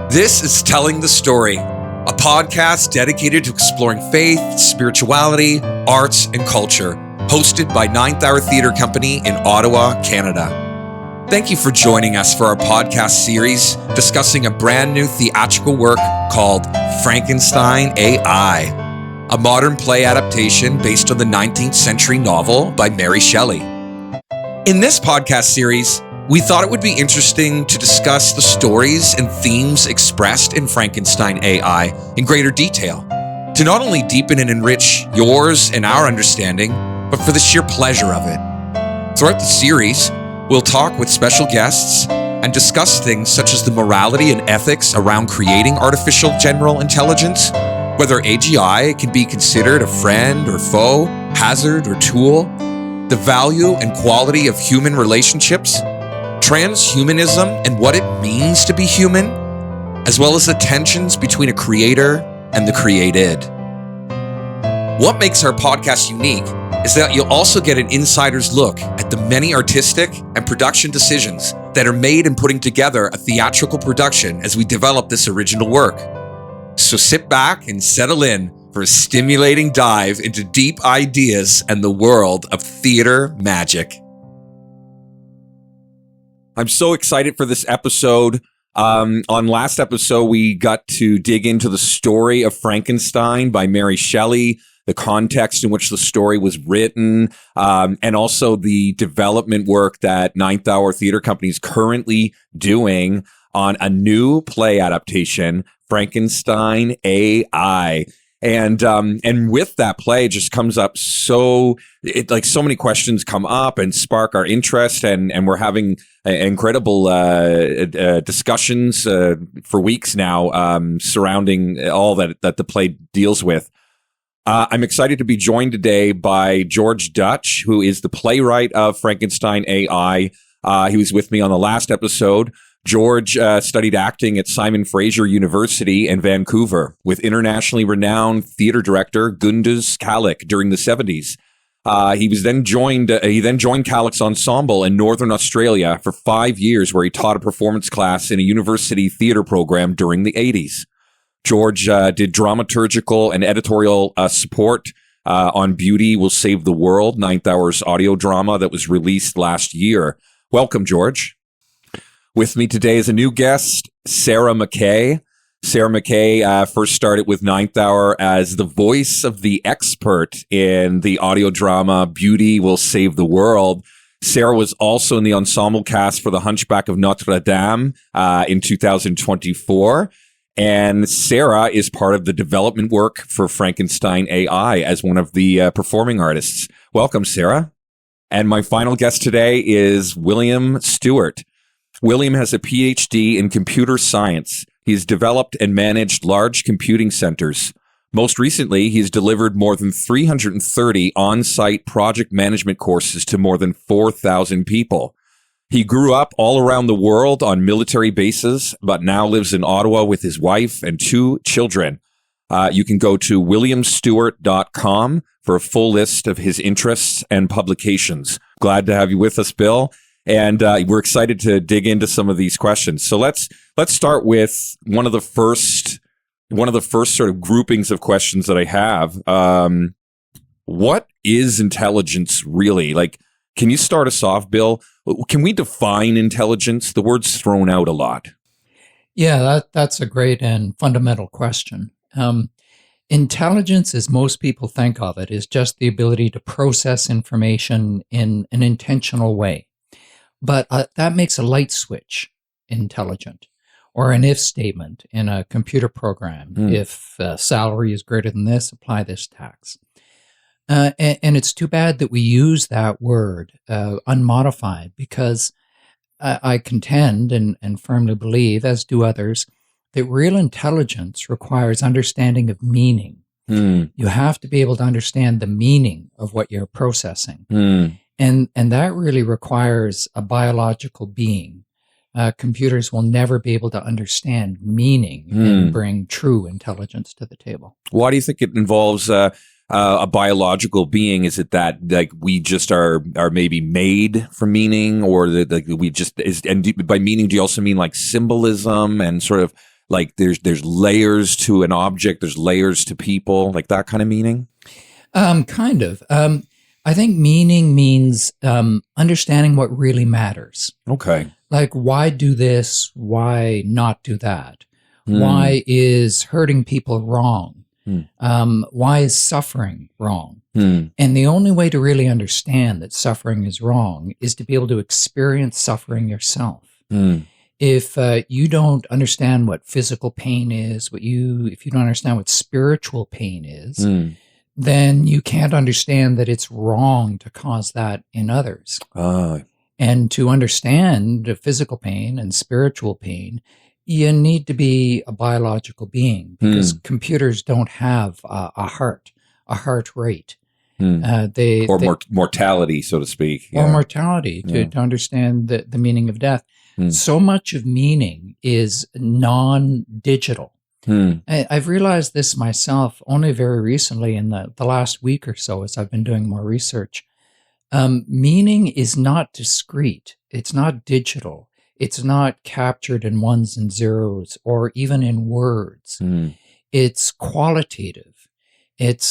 This is Telling the Story, a podcast dedicated to exploring faith, spirituality, arts, and culture, hosted by Ninth Hour Theatre Company in Ottawa, Canada. Thank you for joining us for our podcast series discussing a brand new theatrical work called Frankenstein A.I, a modern play adaptation based on the 19th century novel by Mary Shelley. In this podcast series, we thought it would be interesting to discuss the stories and themes expressed in Frankenstein A.I. in greater detail, to not only deepen and enrich yours and our understanding, but for the sheer pleasure of it. Throughout the series, we'll talk with special guests and discuss things such as the morality and ethics around creating artificial general intelligence, whether AGI can be considered a friend or foe, hazard or tool, the value and quality of human relationships, transhumanism and what it means to be human, as well as the tensions between a creator and the created. What makes our podcast unique is that you'll also get an insider's look at the many artistic and production decisions that are made in putting together a theatrical production as we develop this original work. So sit back and settle in for a stimulating dive into deep ideas and the world of theater magic. I'm so excited for this episode. On last episode, we got to dig into the story of Frankenstein by Mary Shelley, the context in which the story was written, and also the development work that Ninth Hour Theatre Company is currently doing on a new play adaptation, Frankenstein A.I. And with that play, it just comes up so many questions come up and spark our interest, and we're having incredible discussions for weeks now surrounding all that the play deals with. I'm excited to be joined today by George Dutch, who is the playwright of Frankenstein A.I. He was with me on the last episode. George studied acting at Simon Fraser University in Vancouver with internationally renowned theater director Gunduz Kalik during the 70s. He then joined Kalik's ensemble in Northern Australia for 5 years, where he taught a performance class in a university theater program during the 80s. George did dramaturgical and editorial support on Beauty Will Save the World, Ninth Hour's audio drama that was released last year. Welcome, George. With me today is a new guest, Sarah MCKAY. Sarah MCKAY first started with Ninth Hour as the voice of the expert in the audio drama Beauty Will Save the World. Sarah was also in the ensemble cast for The Hunchback of Notre Dame in 2024. And Sarah is part of the development work for Frankenstein A.I. as one of the performing artists. Welcome, Sarah. And my final guest today is William Stewart. William has a PhD in computer science. He's developed and managed large computing centers. Most recently, he's delivered more than 330 on-site project management courses to more than 4,000 people. He grew up all around the world on military bases, but now lives in Ottawa with his wife and 2 children. You can go to williamstewart.com for a full list of his interests and publications. Glad to have you with us, Bill. And we're excited to dig into some of these questions. So let's start with one of the first sort of groupings of questions that I have. What is intelligence really? Like, can you start us off, Bill? Can we define intelligence? The word's thrown out a lot. Yeah, that's a great and fundamental question. Intelligence, as most people think of it, is just the ability to process information in an intentional way. But that makes a light switch intelligent, or an if statement in a computer program. If salary is greater than this, apply this tax. And it's too bad that we use that word unmodified, because I contend and firmly believe, as do others, that real intelligence requires understanding of meaning. You have to be able to understand the meaning of what you're processing. And that really requires a biological being. Computers will never be able to understand meaning and bring true intelligence to the table. Why do you think it involves a biological being? Is it that like we just are maybe made for meaning, or that we just is? And by meaning, do you also mean like symbolism and sort of Like there's layers to an object, there's layers to people, like that kind of meaning? Kind of. I think meaning means understanding what really matters. Okay. Like, why do this? Why not do that? Why is hurting people wrong? Why is suffering wrong? And the only way to really understand that suffering is wrong is to be able to experience suffering yourself. If you don't understand what physical pain is, if you don't understand what spiritual pain is, then you can't understand that it's wrong to cause that in others. And to understand physical pain and spiritual pain, you need to be a biological being, because computers don't have a heart rate. Mortality, so to speak. Or mortality, to understand the meaning of death. So much of meaning is non-digital. I've realized this myself only very recently in the last week or so as I've been doing more research. Meaning is not discrete. It's not digital. It's not captured in ones and zeros or even in words. It's qualitative. It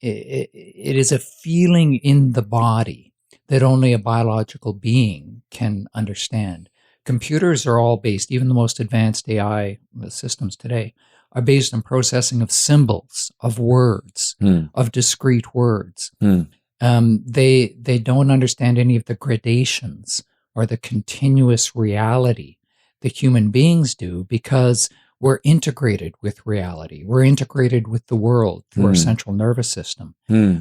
is a feeling in the body that only a biological being can understand. Computers are all based, even the most advanced AI systems today, are based on processing of symbols, of words, of discrete words. They don't understand any of the gradations or the continuous reality that human beings do, because we're integrated with reality. We're integrated with the world through our central nervous system.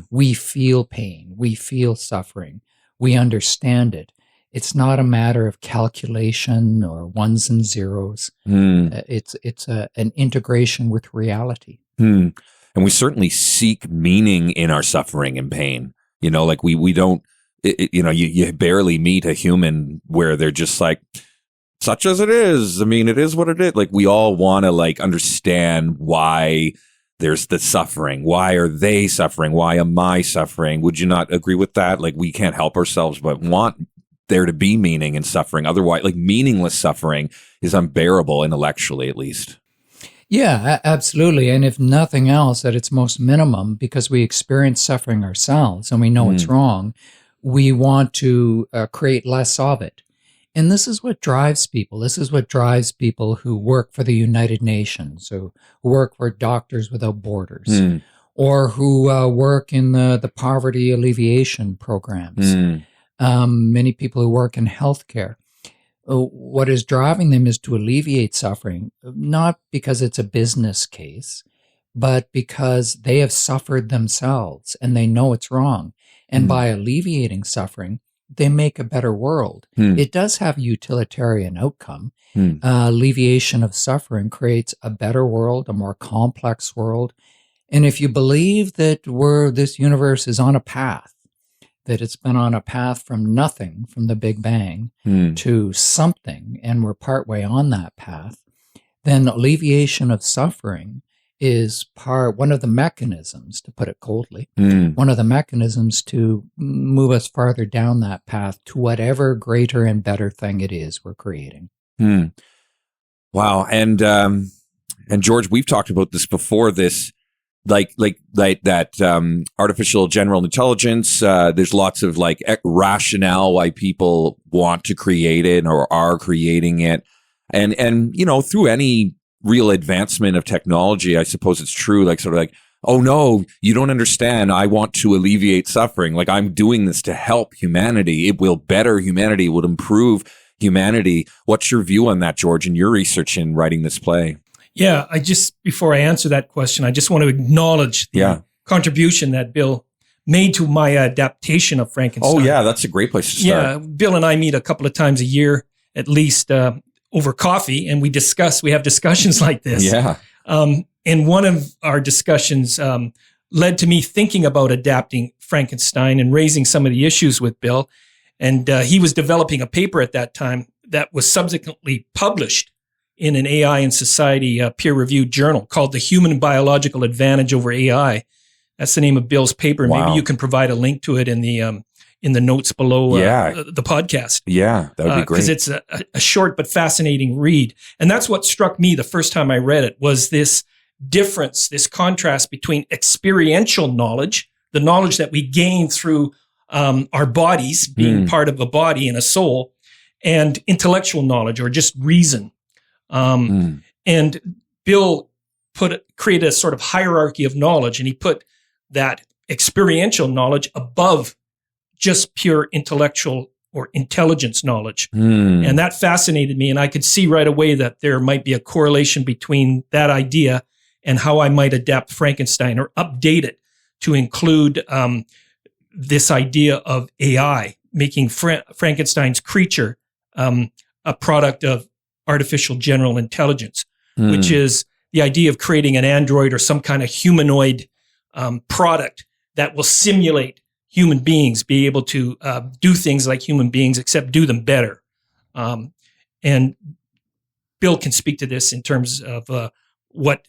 We feel pain. We feel suffering. We understand it. It's not a matter of calculation or ones and zeros. It's an integration with reality. And we certainly seek meaning in our suffering and pain. You know, like we don't, you barely meet a human where they're just like, such as it is. I mean, it is what it is. Like, we all want to like understand why there's the suffering. Why are they suffering? Why am I suffering? Would you not agree with that? Like, we can't help ourselves but want there to be meaning in suffering. Otherwise, like, meaningless suffering is unbearable intellectually, at least. Yeah, absolutely. And if nothing else, at its most minimum, because we experience suffering ourselves and we know it's wrong, we want to create less of it. And this is what drives people. This is what drives people who work for the United Nations, who work for Doctors Without Borders, or who work in the poverty alleviation programs. Many people who work in healthcare. What is driving them is to alleviate suffering, not because it's a business case, but because they have suffered themselves and they know it's wrong. And by alleviating suffering, they make a better world. It does have a utilitarian outcome. Alleviation of suffering creates a better world, a more complex world. And if you believe that this universe is on a path, that it's been on a path from nothing, from the Big Bang, to something, and we're partway on that path, then alleviation of suffering is one of the mechanisms, to put it coldly, one of the mechanisms to move us farther down that path to whatever greater and better thing it is we're creating. Wow. And George, we've talked about this before, this like that artificial general intelligence. There's lots of like rationale why people want to create it or are creating it. And you know, through any real advancement of technology, I suppose it's true, like sort of like, oh no, you don't understand. I want to alleviate suffering. Like, I'm doing this to help humanity. It will better humanity. It will improve humanity. What's your view on that, George, in your research in writing this play? Yeah, before I answer that question, I just want to acknowledge the contribution that Bill made to my adaptation of Frankenstein. Oh yeah, that's a great place to start. Yeah, Bill and I meet a couple of times a year, at least, over coffee, and we have discussions like this. Yeah. And one of our discussions led to me thinking about adapting Frankenstein and raising some of the issues with Bill. And he was developing a paper at that time that was subsequently published in an AI and Society peer-reviewed journal called The Human Biological Advantage Over AI. That's the name of Bill's paper. Wow. Maybe you can provide a link to it in the in the notes below Yeah. the podcast. Yeah, that would be great. Because it's a short but fascinating read. And that's what struck me the first time I read it, was this difference, this contrast between experiential knowledge, the knowledge that we gain through our bodies, being part of a body and a soul, and intellectual knowledge, or just reason. And Bill created a sort of hierarchy of knowledge, and he put that experiential knowledge above just pure intellectual or intelligence knowledge. And that fascinated me. And I could see right away that there might be a correlation between that idea and how I might adapt Frankenstein or update it to include this idea of AI, making Frankenstein's creature a product of artificial general intelligence, which is the idea of creating an android or some kind of humanoid product that will simulate human beings, be able to do things like human beings, except do them better. And Bill can speak to this in terms of what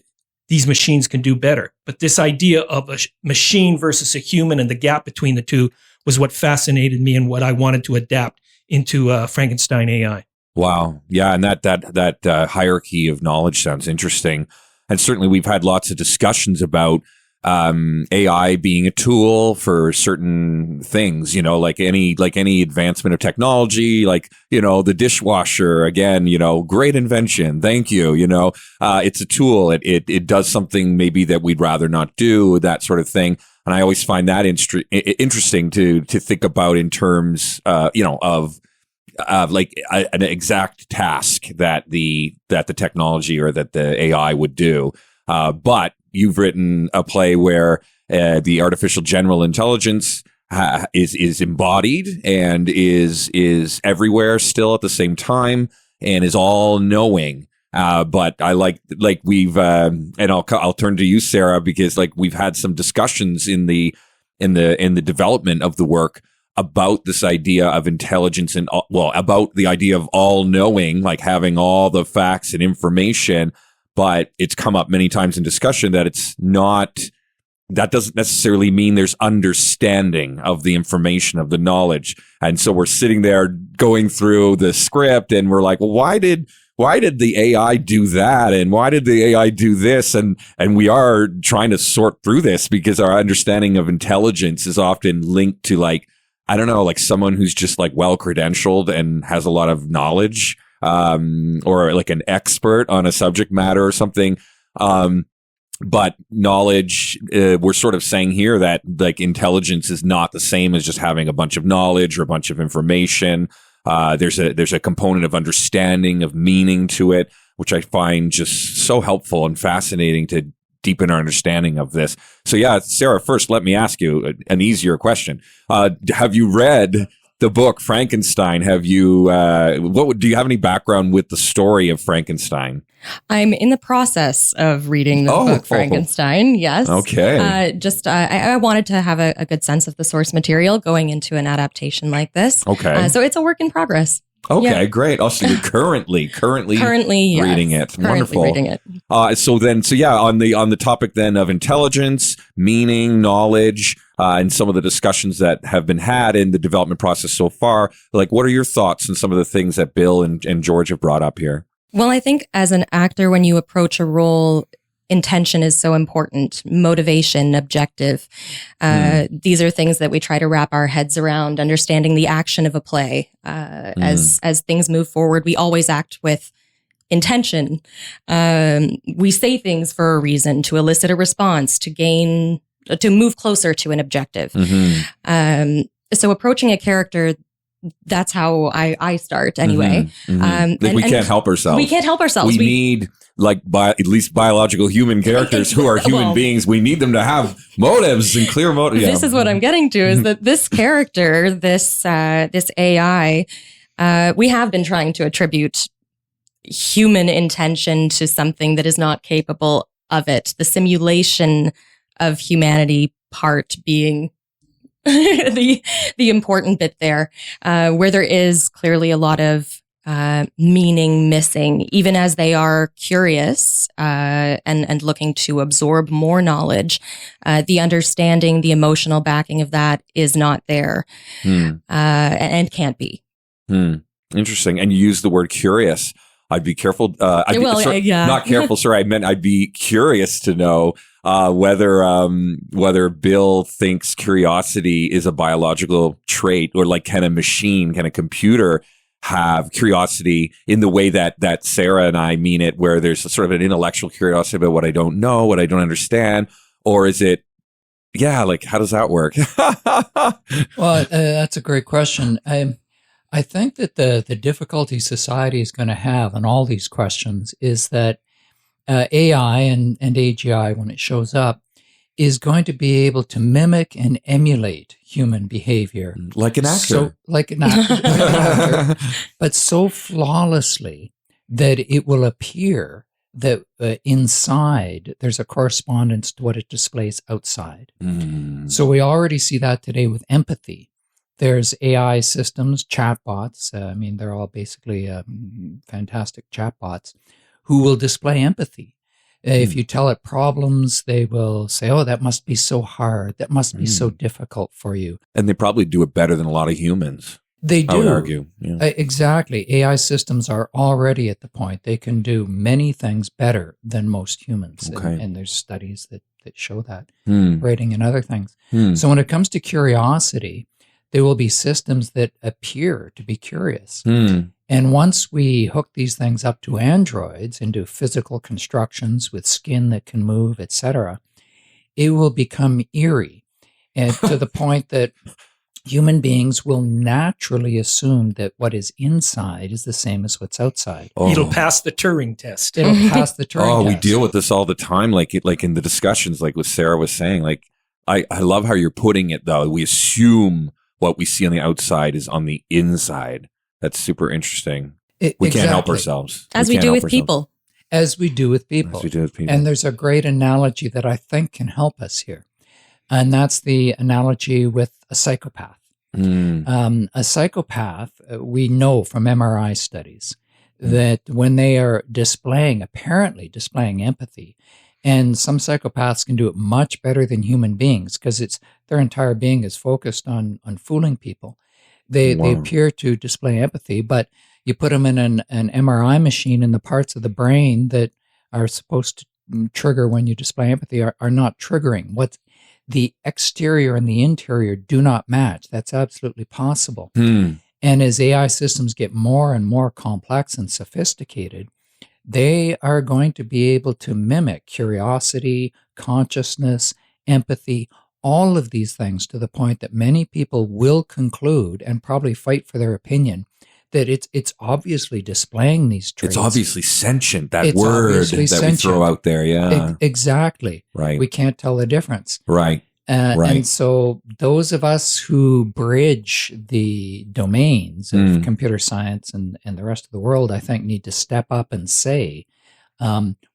these machines can do better. But this idea of a machine versus a human and the gap between the two was what fascinated me and what I wanted to adapt into Frankenstein AI. Wow. Yeah. And that hierarchy of knowledge sounds interesting. And certainly we've had lots of discussions about AI being a tool for certain things, like any advancement of technology, the dishwasher, again, great invention. Thank you. It's a tool. It does something maybe that we'd rather not do, that sort of thing. And I always find that interesting to think about in terms, of like an exact task that the technology or that the AI would do. But you've written a play where the artificial general intelligence is embodied and is everywhere still at the same time and is all knowing. But I like we've and I'll turn to you, Sarah, because we've had some discussions in the development of the work about this idea of intelligence and about the idea of all knowing, like having all the facts and information. But it's come up many times in discussion that that doesn't necessarily mean there's understanding of the information, of the knowledge. And so we're sitting there going through the script and we're like, well, why did the AI do that? And why did the AI do this? And we are trying to sort through this because our understanding of intelligence is often linked to someone who's just well credentialed and has a lot of knowledge. Or an expert on a subject matter or something. But knowledge, we're sort of saying here that intelligence is not the same as just having a bunch of knowledge or a bunch of information. There's a component of understanding, of meaning to it, which I find just so helpful and fascinating to deepen our understanding of this. So yeah, Sarah, first, let me ask you an easier question. Have you read the book Frankenstein? Have you? Do you have any background with the story of Frankenstein? I'm in the process of reading the book Frankenstein. Yes. Okay. I wanted to have a good sense of the source material going into an adaptation like this. Okay. So it's a work in progress. Okay, yeah. Great. Also, you're currently reading it. Wonderful. Reading it. So on the topic then of intelligence, meaning, knowledge, and some of the discussions that have been had in the development process so far, what are your thoughts on some of the things that Bill and George have brought up here? Well, I think as an actor, when you approach a role, intention is so important. Motivation, objective. These are things that we try to wrap our heads around, understanding the action of a play. As things move forward, we always act with intention. We say things for a reason, to elicit a response, to move closer to an objective. So approaching a character, that's how I start anyway. We can't help ourselves. We can't help ourselves. We need at least biological human characters who are human beings. We need them to have motives and clear motives. This is what I'm getting to, is that this character, this AI, we have been trying to attribute human intention to something that is not capable of it. The simulation of humanity part being the important bit there, where there is clearly a lot of meaning missing, even as they are curious and looking to absorb more knowledge. The understanding, the emotional backing of that is not there and can't be. Interesting. And you use the word curious. I'd be careful. Not careful. Sorry, I meant I'd be curious to know whether Bill thinks curiosity is a biological trait, or like can a computer have curiosity in the way that Sarah and I mean it, where there's a sort of an intellectual curiosity about what I don't know, what I don't understand, or is it? Yeah, like how does that work? Well, that's a great question. I think that the difficulty society is going to have on all these questions is that AI and AGI, when it shows up, is going to be able to mimic and emulate human behavior. Like an actor. Like an actor, but so flawlessly that it will appear that inside there's a correspondence to what it displays outside. So we already see that today with empathy. There's AI systems, chatbots. They're all basically fantastic chatbots who will display empathy. If you tell it problems, they will say, oh, that must be so hard. That must be so difficult for you. And they probably do it better than a lot of humans. They do. I would argue. Yeah. Exactly. AI systems are already at the point they can do many things better than most humans. Okay. And there's studies that show that, rating and other things. Hmm. So when it comes to curiosity, there will be systems that appear to be curious. And once we hook these things up to androids and do physical constructions with skin that can move, etc., it will become eerie, and to the point that human beings will naturally assume that what is inside is the same as what's outside. Oh. It'll pass the Turing test. It'll pass the Turing test. We deal with this all the time, like in the discussions, like what Sarah was saying. Like I love how you're putting it, though. We assume what we see on the outside is on the inside. That's super interesting. We can't help ourselves. As we do with people. As we do with people. And there's a great analogy that I think can help us here. And that's the analogy with a psychopath. A psychopath, we know from MRI studies that when they are apparently displaying empathy, and some psychopaths can do it much better than human beings because their entire being is focused on fooling people. They appear to display empathy, but you put them in an MRI machine, and the parts of the brain that are supposed to trigger when you display empathy are not triggering. What the exterior and the interior do not match. That's absolutely possible. And as AI systems get more and more complex and sophisticated, they are going to be able to mimic curiosity, consciousness, empathy, all of these things, to the point that many people will conclude and probably fight for their opinion that it's obviously displaying these traits. It's obviously sentient, that word that we throw out there. Yeah. Exactly. Right. We can't tell the difference. Right. Right. And so those of us who bridge the domains of computer science and the rest of the world, I think, need to step up and say,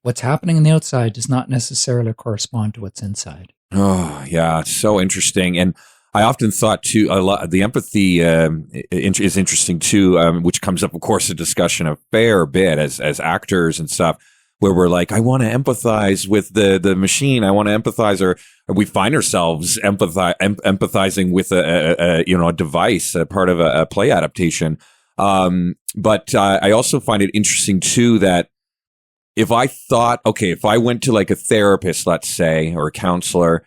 what's happening on the outside does not necessarily correspond to what's inside. Oh, yeah. So interesting. And I often thought, too, the empathy is interesting, too, which comes up, of course, a discussion a fair bit as actors and stuff, where we're like, I want to empathize with the machine. I want to empathize, or we find ourselves empathizing with a device, a part of a play adaptation. But I also find it interesting, too, that if I went to like a therapist, let's say, or a counselor,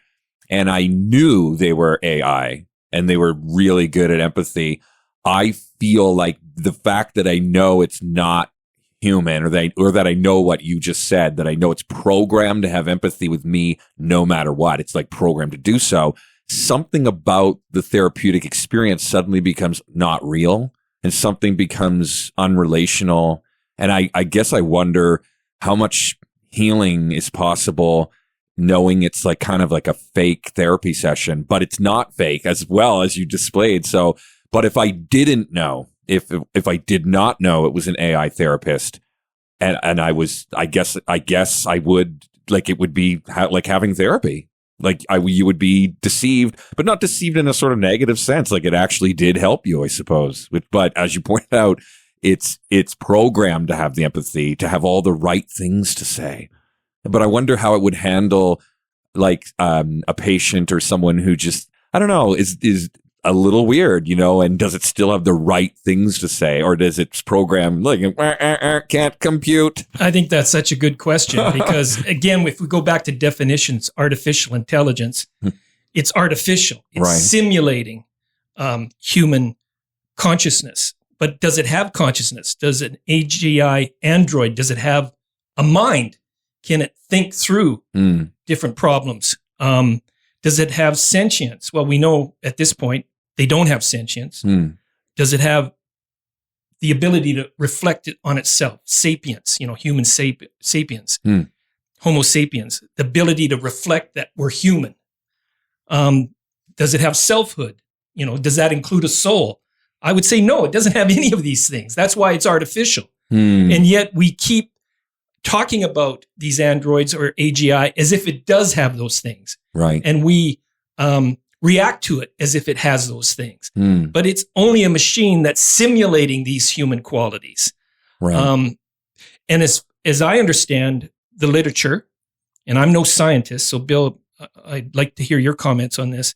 and I knew they were AI and they were really good at empathy, I feel like the fact that I know it's not human, or that I know what you just said, that I know it's programmed to have empathy with me no matter what. It's like programmed to do so. Something about the therapeutic experience suddenly becomes not real, and something becomes unrelational. And I guess I wonder how much healing is possible knowing it's like kind of like a fake therapy session, but it's not fake, as well as you displayed. So, but if I didn't know, if I did not know it was an AI therapist, and I guess I would, like, it would be like having therapy. Like you would be deceived, but not deceived in a sort of negative sense. Like it actually did help you, I suppose. But as you pointed out, it's programmed to have the empathy, to have all the right things to say. But I wonder how it would handle like a patient or someone who just, I don't know, is a little weird, and does it still have the right things to say, or does it program like can't compute? I think that's such a good question because, again, if we go back to definitions, artificial intelligence, it's artificial. It's simulating human consciousness. But does it have consciousness? Does an AGI android, does it have a mind? Can it think through different problems? Does it have sentience? Well, we know at this point they don't have sentience. Does it have the ability to reflect it on itself? Sapience, human sapiens, Homo sapiens, the ability to reflect that we're human. Does it have selfhood? Does that include a soul? I would say no, it doesn't have any of these things. That's why it's artificial. And yet we keep talking about these androids or AGI as if it does have those things. Right. And we react to it as if it has those things. But it's only a machine that's simulating these human qualities. Right. And as I understand the literature, and I'm no scientist, so Bill, I'd like to hear your comments on this.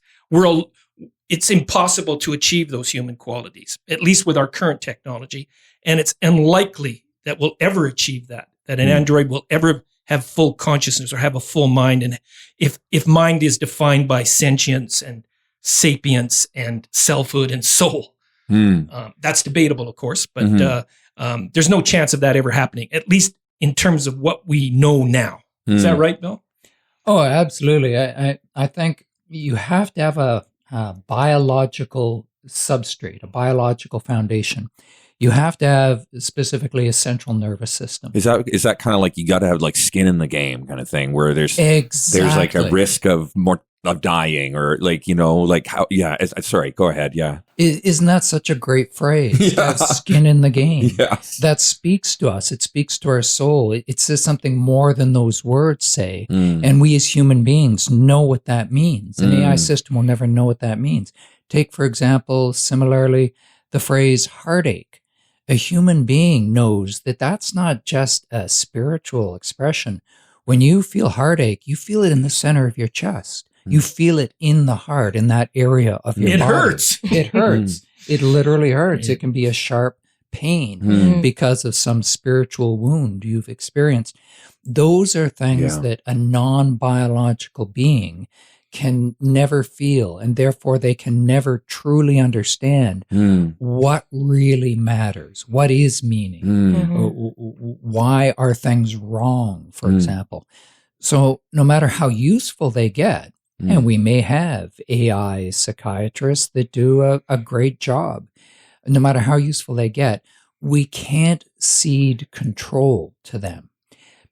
It's impossible to achieve those human qualities, at least with our current technology. And it's unlikely that we'll ever achieve that an android will ever have full consciousness or have a full mind. And if mind is defined by sentience and sapience and selfhood and soul, that's debatable, of course, but there's no chance of that ever happening, at least in terms of what we know now. Is that right, Bill? Oh, absolutely. I think you have to have a biological substrate, a biological foundation. You have to have specifically a central nervous system. Is that kind of like you got to have like skin in the game kind of thing where there's like a risk of dying or like, like how, sorry, go ahead. Yeah. Isn't that such a great phrase? Yeah. Skin in the game. Yes. That speaks to us. It speaks to our soul. It says something more than those words say. And we as human beings know what that means. An AI system will never know what that means. Take, for example, similarly, the phrase heartache. A human being knows that that's not just a spiritual expression. When you feel heartache, you feel it in the center of your chest. You feel it in the heart, in that area of your body. Hurts. It hurts. It literally hurts. It can be a sharp pain because of some spiritual wound you've experienced. Those are things that a non-biological being can never feel, and therefore they can never truly understand what really matters, what is meaning, why are things wrong, for example. So no matter how useful they get, and we may have AI psychiatrists that do a great job, no matter how useful they get, we can't cede control to them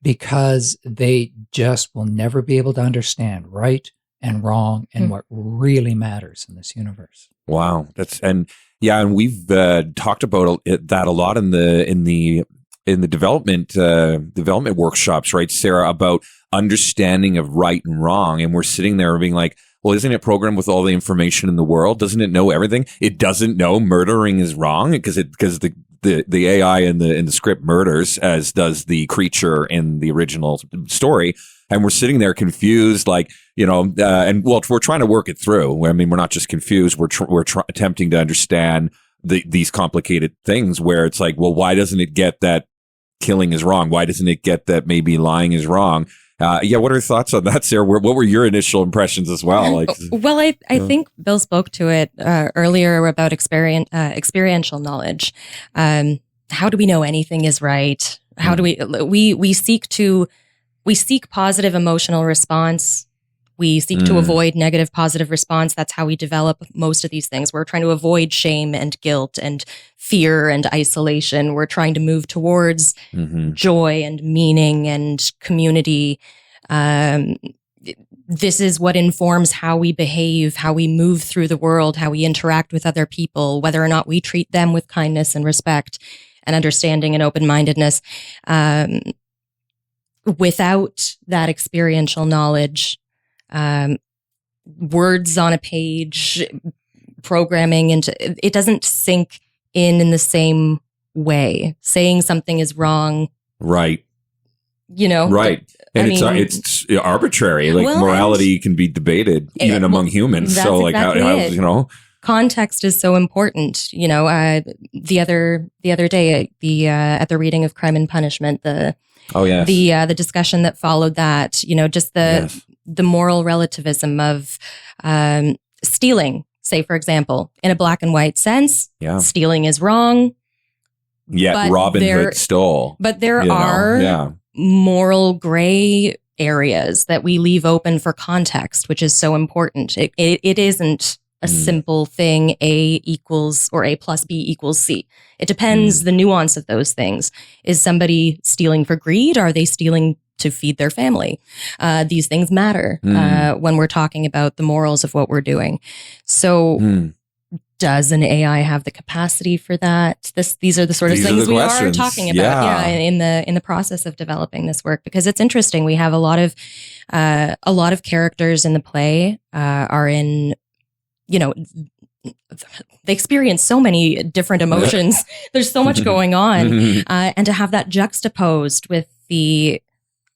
because they just will never be able to understand right and wrong and what really matters in this universe. Wow. And we've talked about that a lot in the development workshops, right, Sarah, about understanding of right and wrong. And we're sitting there being like, well, isn't it programmed with all the information in the world? Doesn't it know everything? It doesn't know murdering is wrong because the AI in the script murders, as does the creature in the original story. And we're sitting there confused, like, we're trying to work it through. I mean, we're not just confused. We're attempting to understand these complicated things where it's like, well, why doesn't it get that killing is wrong? Why doesn't it get that maybe lying is wrong? What are your thoughts on that, Sarah? What were your initial impressions as well? I think Bill spoke to it earlier about experiential knowledge. How do we know anything is right? How do we seek positive emotional response? We seek to avoid negative positive response. That's how we develop most of these things. We're trying to avoid shame and guilt and fear and isolation. We're trying to move towards joy and meaning and community. This is what informs how we behave, how we move through the world, how we interact with other people, whether or not we treat them with kindness and respect and understanding and open-mindedness. Without that experiential knowledge, words on a page, programming it doesn't sink in the same way. Saying something is wrong, Right. Right. And it's arbitrary. Like, morality can be debated even among humans. So like, exactly how context is so important. The other day at the reading of Crime and Punishment, the discussion that followed that, just the moral relativism of stealing. Say, for example, in a black and white sense, stealing is wrong. Yeah, Robin Hood stole. But there are moral gray areas that we leave open for context, which is so important. It isn't a simple thing, A plus B equals C. It depends the nuance of those things. Is somebody stealing for greed? Are they stealing to feed their family? These things matter when we're talking about the morals of what we're doing. So does an AI have the capacity for that? These are the sort of things we are talking about in the process of developing this work, because it's interesting. We have a lot of characters in the play are in, they experience so many different emotions. There's so much going on. And to have that juxtaposed with the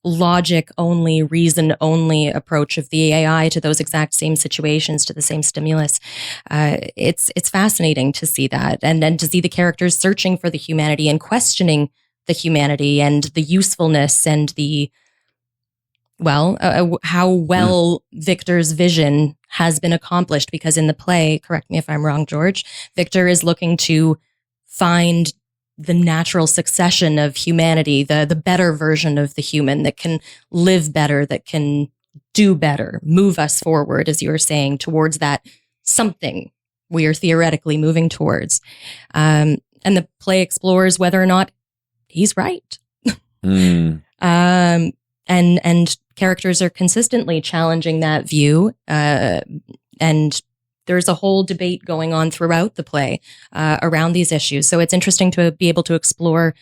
logic only, reason only approach of the AI to those exact same situations, to the same stimulus, it's fascinating to see that, and then to see the characters searching for the humanity and questioning the humanity and the usefulness and the how well Victor's vision has been accomplished. Because in the play, correct me if I'm wrong, George, Victor is looking to find the natural succession of humanity, the better version of the human that can live better, that can do better, move us forward, as you were saying, towards that something we are theoretically moving towards. And the play explores whether or not he's right. And characters are consistently challenging that view. And there's a whole debate going on throughout the play around these issues. So it's interesting to be able to explore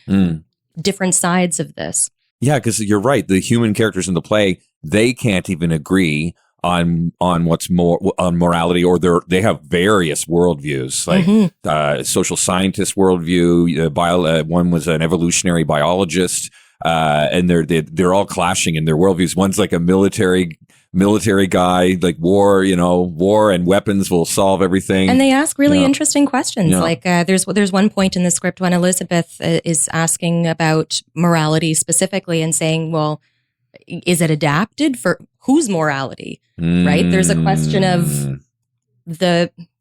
different sides of this. Yeah, because you're right. The human characters in the play, they can't even agree on what's more on morality, or they have various worldviews, like social scientist worldview. One was an evolutionary biologist, and they're all clashing in their worldviews. One's like a military guy, like war and weapons will solve everything. And they ask really interesting questions. Yeah. Like there's one point in the script when Elizabeth is asking about morality specifically and saying, well, is it adapted for whose morality? Right? There's a question of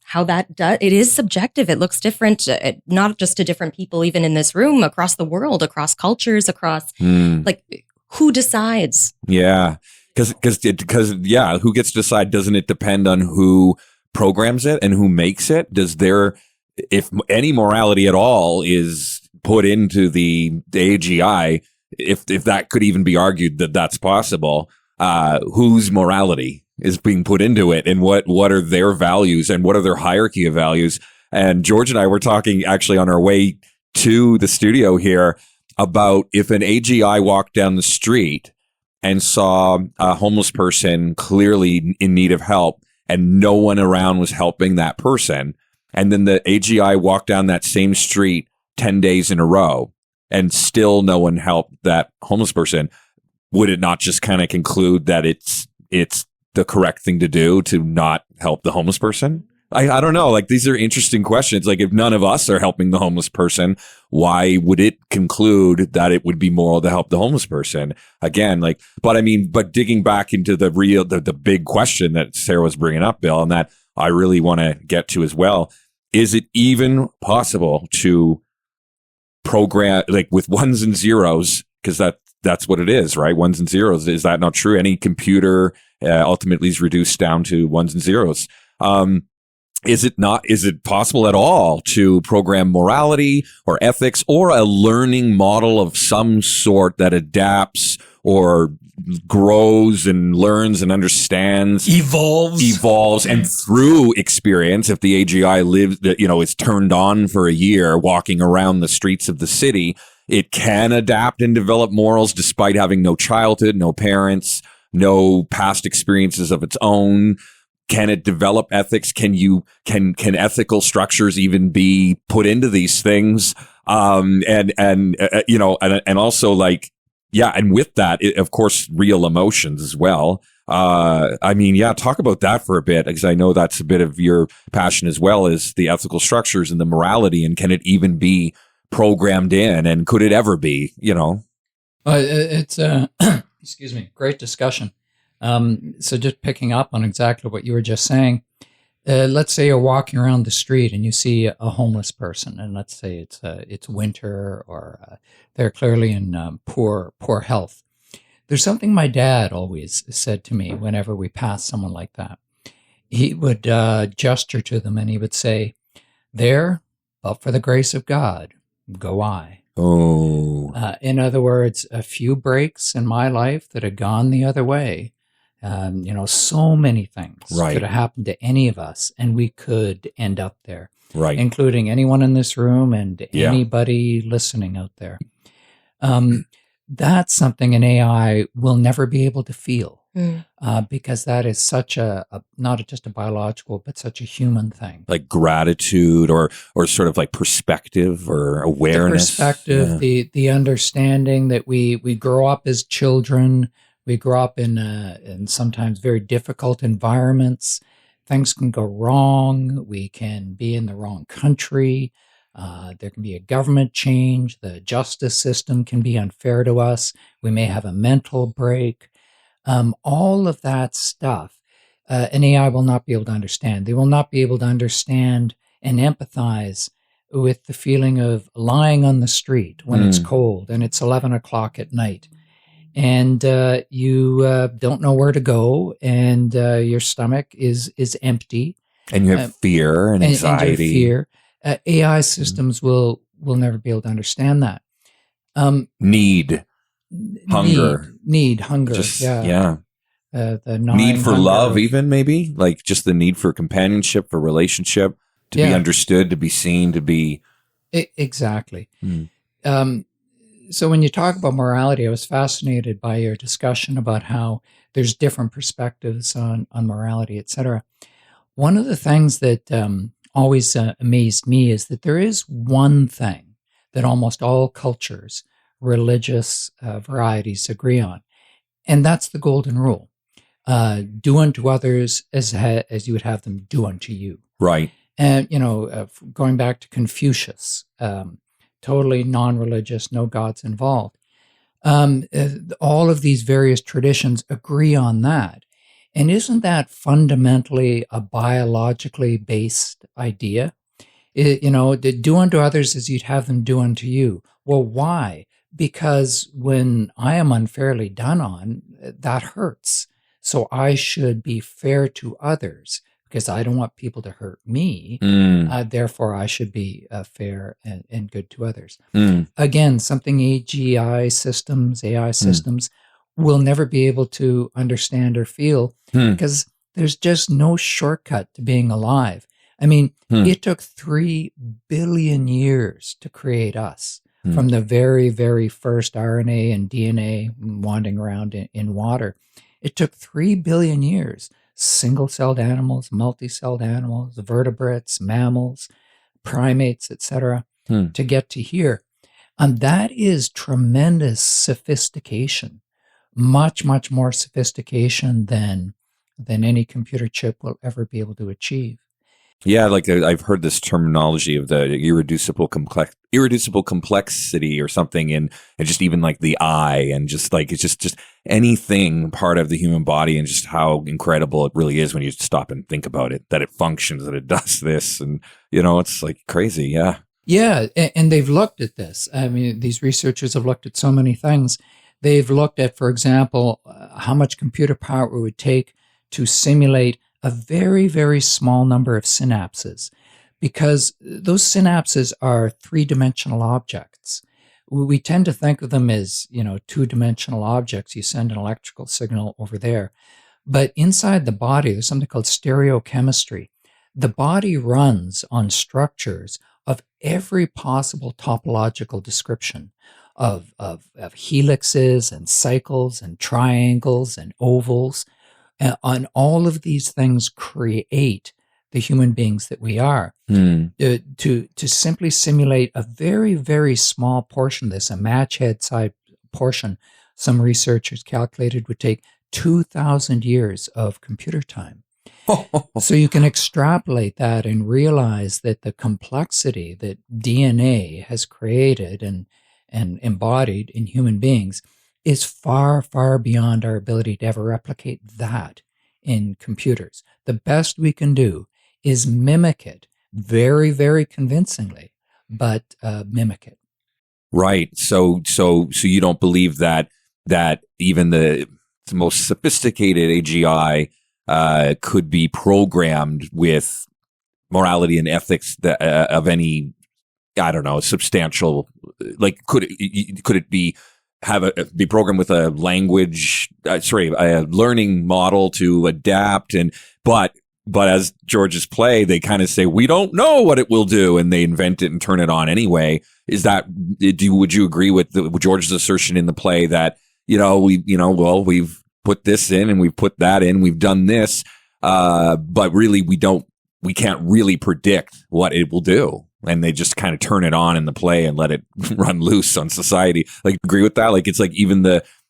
how that does. It is subjective. It looks different, not just to different people, even in this room, across the world, across cultures, across like who decides? Yeah. Because who gets to decide? Doesn't it depend on who programs it and who makes it? If any morality at all is put into the AGI, if that could even be argued that that's possible, whose morality is being put into it, and what are their values and what are their hierarchy of values? And George and I were talking actually on our way to the studio here about if an AGI walked down the street and saw a homeless person clearly in need of help and no one around was helping that person, and then the AGI walked down that same street 10 days in a row and still no one helped that homeless person, would it not just kind of conclude that it's the correct thing to do to not help the homeless person? I don't know. Like, these are interesting questions. Like, if none of us are helping the homeless person, why would it conclude that it would be moral to help the homeless person? Again, but digging back into the big question that Sarah was bringing up, Bill, and that I really want to get to as well, is it even possible to program, like, with ones and zeros? Because that's what it is, right? Ones and zeros. Is that not true? Any computer ultimately is reduced down to ones and zeros. Is it possible at all to program morality or ethics or a learning model of some sort that adapts or grows and learns and understands, evolves, and through experience, if the AGI is turned on for a year walking around the streets of the city, it can adapt and develop morals despite having no childhood, no parents, no past experiences of its own. Can it develop ethics? Can ethical structures even be put into these things? And also like, yeah. And with that, of course, real emotions as well. Talk about that for a bit, because I know that's a bit of your passion as well, is the ethical structures and the morality, and can it even be programmed in, and could it ever be, It's excuse me, great discussion. So just picking up on exactly what you were just saying, let's say you're walking around the street and you see a homeless person, and let's say it's winter, or they're clearly in poor health. There's something my dad always said to me whenever we passed someone like that. He would gesture to them and he would say, "There, but for the grace of God, go I." Oh. In other words, a few breaks in my life that had gone the other way. So many things could have happened to any of us, and we could end up there, including anyone in this room and anybody listening out there. That's something an AI will never be able to feel, because that is such a not just a biological, but such a human thing. Like gratitude, or sort of like perspective or awareness. The perspective, the understanding that we grow up as children. We grow up in sometimes very difficult environments. Things can go wrong. We can be in the wrong country. There can be a government change. The justice system can be unfair to us. We may have a mental break. All of that stuff, an AI will not be able to understand. They will not be able to understand and empathize with the feeling of lying on the street when it's cold and it's 11 o'clock at night. And you don't know where to go, and your stomach is empty. And you have fear and anxiety. And fear. AI systems will never be able to understand that. Need, hunger. Just, the need need for love, even maybe, like just the need for companionship, for relationship, to be understood, to be seen, to be. Exactly. So when you talk about morality, I was fascinated by your discussion about how there's different perspectives on morality, etc. One of the things that always amazed me is that there is one thing that almost all cultures, religious varieties agree on, and that's the golden rule. Do unto others as you would have them do unto you. Right. And, going back to Confucius, totally non-religious, no gods involved. All of these various traditions agree on that. And isn't that fundamentally a biologically based idea? Do unto others as you'd have them do unto you. Well, why? Because when I am unfairly done on, that hurts. So I should be fair to others because I don't want people to hurt me. Therefore, I should be fair and good to others. Again, something AI systems will never be able to understand or feel because there's just no shortcut to being alive. I mean, it took 3 billion years to create us from the very, very first RNA and DNA wandering around in water. It took 3 billion years. Single-celled animals, multi-celled animals, vertebrates, mammals, primates, etc., to get to here. And that is tremendous sophistication, much, much more sophistication than any computer chip will ever be able to achieve. Yeah, like I've heard this terminology of the irreducible complexity or something, and just even like the eye, and just like it's just anything part of the human body, and just how incredible it really is when you stop and think about it, that it functions, that it does this, and it's like crazy. Yeah. Yeah, and they've looked at this. I mean, these researchers have looked at so many things. They've looked at, for example, how much computer power it would take to simulate a very, very small number of synapses, because those synapses are 3-dimensional objects. We tend to think of them as, 2-dimensional objects. You send an electrical signal over there. But inside the body, there's something called stereochemistry. The body runs on structures of every possible topological description of helixes and cycles and triangles and ovals. And all of these things create the human beings that we are. To simply simulate a very, very small portion of this, a match head size portion, some researchers calculated would take 2,000 years of computer time. So you can extrapolate that and realize that the complexity that DNA has created and embodied in human beings is far, far beyond our ability to ever replicate that in computers. The best we can do is mimic it very, very convincingly, but mimic it. Right. So you don't believe that even the most sophisticated AGI could be programmed with morality and ethics of any, I don't know, substantial, like could it be programmed with a language, a learning model to adapt, but as George's play, they kind of say, we don't know what it will do, and they invent it and turn it on anyway. Would you agree with George's assertion in the play that, we've put this in and we've put that in, we've done this, but really we can't really predict what it will do. And they just kind of turn it on in the play and let it run loose on society. Like, agree with that? Like, it's like even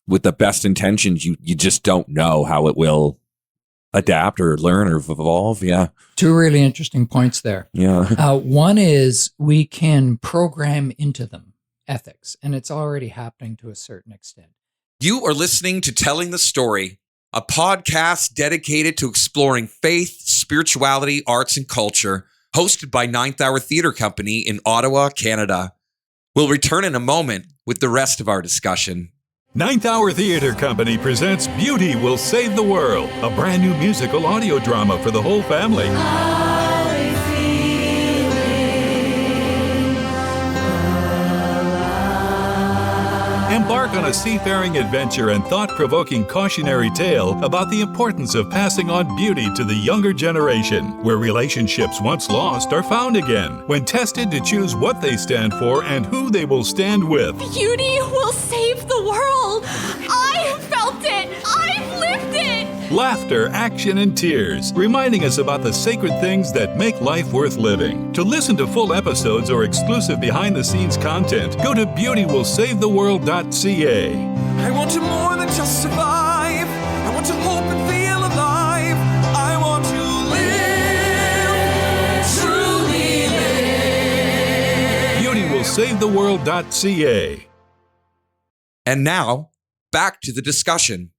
with the best intentions, you just don't know how it will adapt or learn or evolve. Yeah. Two really interesting points there. Yeah. One is we can program into them ethics, and it's already happening to a certain extent. You are listening to Telling the Story, a podcast dedicated to exploring faith, spirituality, arts, and culture, hosted by Ninth Hour Theatre Company in Ottawa, Canada. We'll return in a moment with the rest of our discussion. Ninth Hour Theatre Company presents Beauty Will Save the World, a brand new musical audio drama for the whole family. Embark on a seafaring adventure and thought-provoking cautionary tale about the importance of passing on beauty to the younger generation, where relationships once lost are found again, when tested to choose what they stand for and who they will stand with. Beauty will save the world! I've felt it! I've lived it! Laughter, action, and tears, reminding us about the sacred things that make life worth living. To listen to full episodes or exclusive behind-the-scenes content, go to beautywillsavetheworld.ca. I want to more than just survive. I want to hope and feel alive. I want to live, truly live. beautywillsavetheworld.ca. And now, back to the discussion.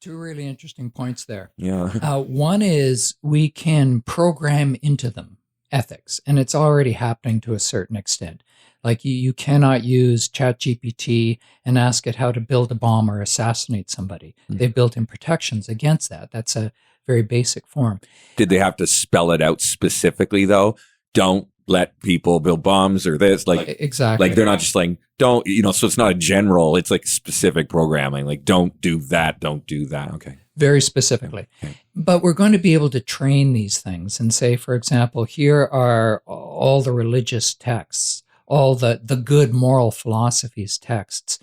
Two really interesting points there. Yeah. One is we can program into them ethics, and it's already happening to a certain extent. Like you cannot use ChatGPT and ask it how to build a bomb or assassinate somebody. They've built in protections against that. That's a very basic form. Did they have to spell it out specifically, though? Don't let people build bombs or this. Like, exactly. Like, they're not just like, don't, so it's not a general, it's like specific programming. Like, don't do that, don't do that. Okay. Very specifically. Okay. But we're going to be able to train these things and say, for example, here are all the religious texts, all the good moral philosophies texts.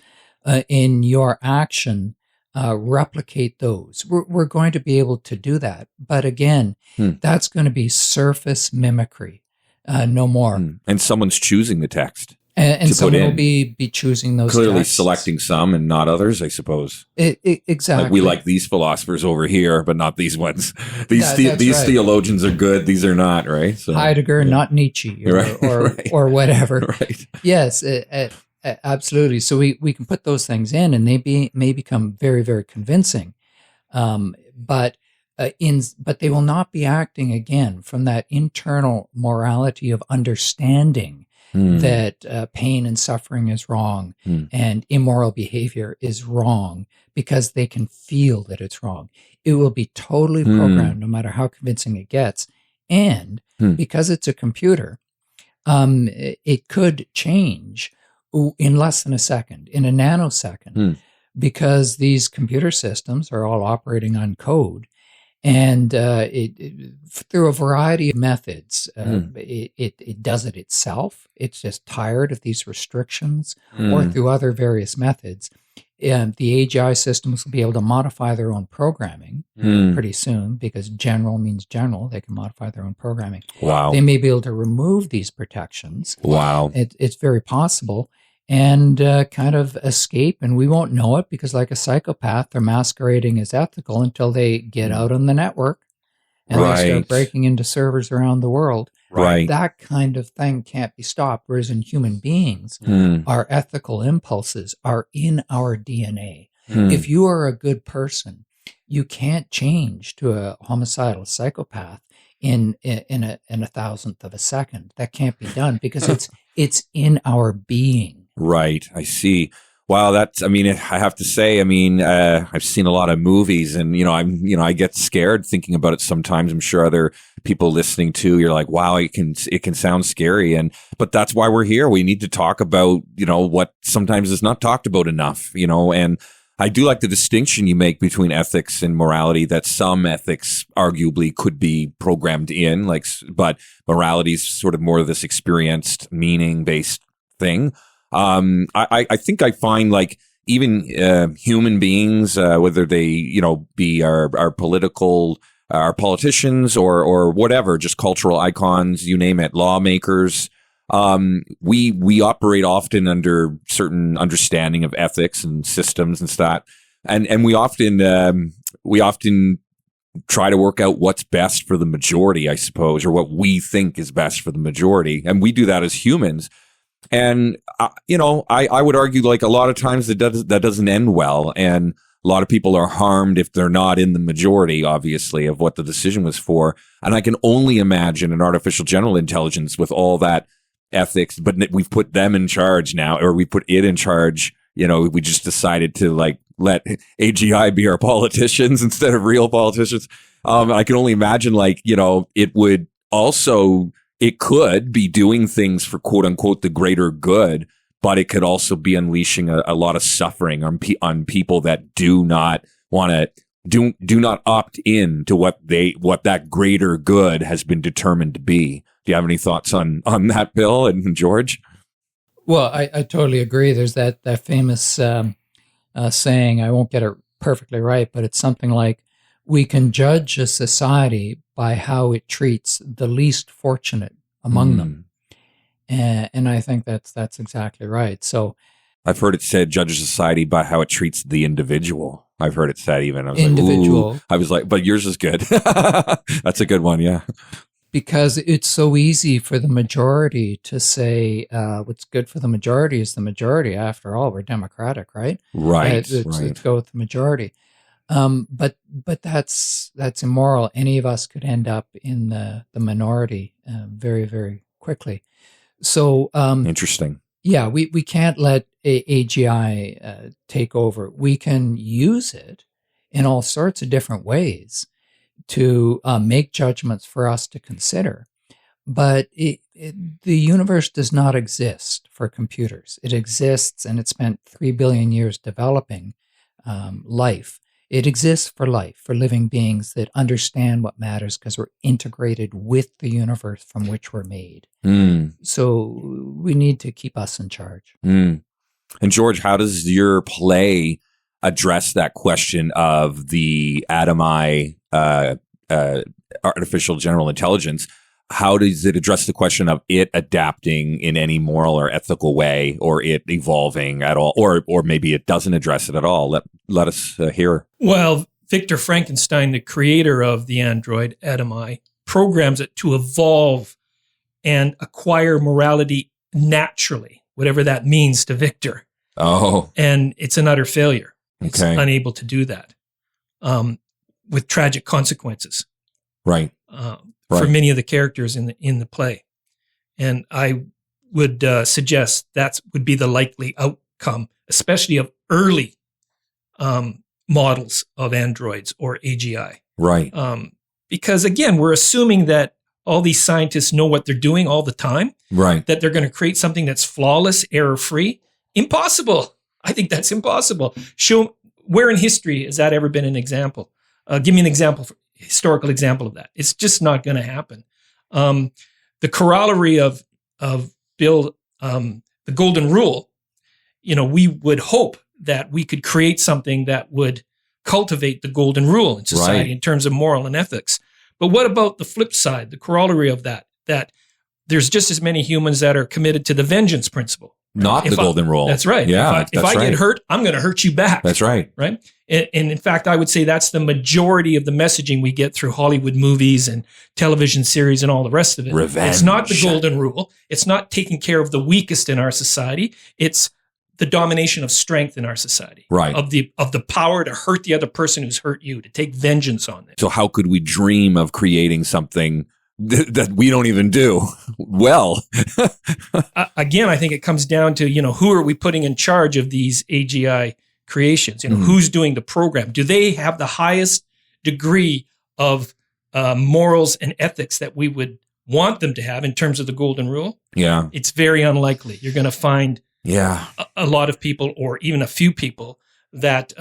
In your action, replicate those. We're going to be able to do that. But again, that's going to be surface mimicry, no more. And someone's choosing the text. And someone will be choosing those clearly texts. Selecting some and not others, I suppose. Exactly. Like, we like these philosophers over here, but not these ones. These That's right. theologians are good. These are not, right? So, Heidegger, not Nietzsche, or whatever. Right. Yes, absolutely. So we can put those things in, and they may become very, very convincing. But they will not be acting again from that internal morality of understanding that pain and suffering is wrong and immoral behavior is wrong, because they can feel that it's wrong. It will be totally programmed no matter how convincing it gets. And because it's a computer, it could change in less than a second, in a nanosecond, because these computer systems are all operating on code. And through a variety of methods, it does it itself. It's just tired of these restrictions, or through other various methods, The AGI systems will be able to modify their own programming pretty soon, because general means general. They can modify their own programming. Wow. They may be able to remove these protections. Wow. It's very possible, and kind of escape, and we won't know it, because like a psychopath, they're masquerading as ethical until they get out on the network and they start breaking into servers around the world. Right. That kind of thing can't be stopped. Whereas in human beings, our ethical impulses are in our DNA. If you are a good person, you can't change to a homicidal psychopath in a thousandth of a second. That can't be done, because it's in our being. Right. I see. Wow. I have to say, I've seen a lot of movies, and, I get scared thinking about it sometimes. I'm sure other people listening too, you're like, wow, it can sound scary. But that's why we're here. We need to talk about, what sometimes is not talked about enough, and I do like the distinction you make between ethics and morality, that some ethics arguably could be programmed in, but morality is sort of more of this experienced, meaning-based thing. I think I find, like, even human beings, whether they, be our political, our politicians or whatever, just cultural icons, you name it, lawmakers, we operate often under certain understanding of ethics and systems and stuff. And we often try to work out what's best for the majority, I suppose, or what we think is best for the majority. And we do that as humans. And, I would argue, like, a lot of times that doesn't end well. And a lot of people are harmed if they're not in the majority, obviously, of what the decision was for. And I can only imagine an artificial general intelligence with all that ethics, but we've put them in charge now, or we put it in charge. We just decided to, like, let AGI be our politicians instead of real politicians. I can only imagine, like, it could be doing things for, quote unquote, the greater good, but it could also be unleashing a lot of suffering on people that do not want to, do not opt in to what that greater good has been determined to be. Do you have any thoughts on that, Bill and George? Well, I totally agree. There's that famous saying, I won't get it perfectly right, but it's something like, we can judge a society by how it treats the least fortunate among them. And I think that's exactly right. So I've heard it said, judge a society by how it treats the individual. I've heard it said even. I was individual. Like, ooh. I was like, but yours is good. That's a good one, yeah. Because it's so easy for the majority to say, what's good for the majority is the majority. After all, we're democratic, right? Right. Let's go with the majority. But that's immoral. Any of us could end up in the minority very, very quickly. So interesting. Yeah, we can't let AGI take over. We can use it in all sorts of different ways to make judgments for us to consider. But the universe does not exist for computers. It exists, and it spent 3 billion years developing life. It exists for life, for living beings that understand what matters, because we're integrated with the universe from which we're made. So we need to keep us in charge. And George, how does your play address that question of the Atom-I artificial general intelligence? How does it address the question of it adapting in any moral or ethical way, or it evolving at all, or maybe it doesn't address it at all? Let us hear. Well, Victor Frankenstein, the creator of the android Atom-I, programs it to evolve and acquire morality naturally, whatever that means to Victor. Oh. And it's an utter failure. It's Okay. unable to do that, with tragic consequences. Right. For many of the characters in the play. And I would suggest that would be the likely outcome, especially of early models of androids or AGI. Right. Because again, we're assuming that all these scientists know what they're doing all the time, Right. that they're going to create something that's flawless, error-free. Impossible. I think that's impossible. Show where in history has that ever been an example? Give me an example, historical example of that. It's just not going to happen. The corollary of Bill, the golden rule, we would hope that we could create something that would cultivate the golden rule in society in terms of moral and ethics. But what about the flip side, the corollary of that there's just as many humans that are committed to the vengeance principle. Not the golden rule. That's right. Yeah, if I get hurt, I'm going to hurt you back. That's right. Right. And in fact, I would say that's the majority of the messaging we get through Hollywood movies and television series and all the rest of it. Revenge. It's not the golden rule. It's not taking care of the weakest in our society. It's the domination of strength in our society. Right. Of the power to hurt the other person who's hurt you, to take vengeance on them. So how could we dream of creating something that we don't even do well? Again, I think it comes down to, who are we putting in charge of these AGI creations? Who's doing the program? Do they have the highest degree of morals and ethics that we would want them to have in terms of the golden rule? Yeah. It's very unlikely. You're going to find a lot of people, or even a few people, that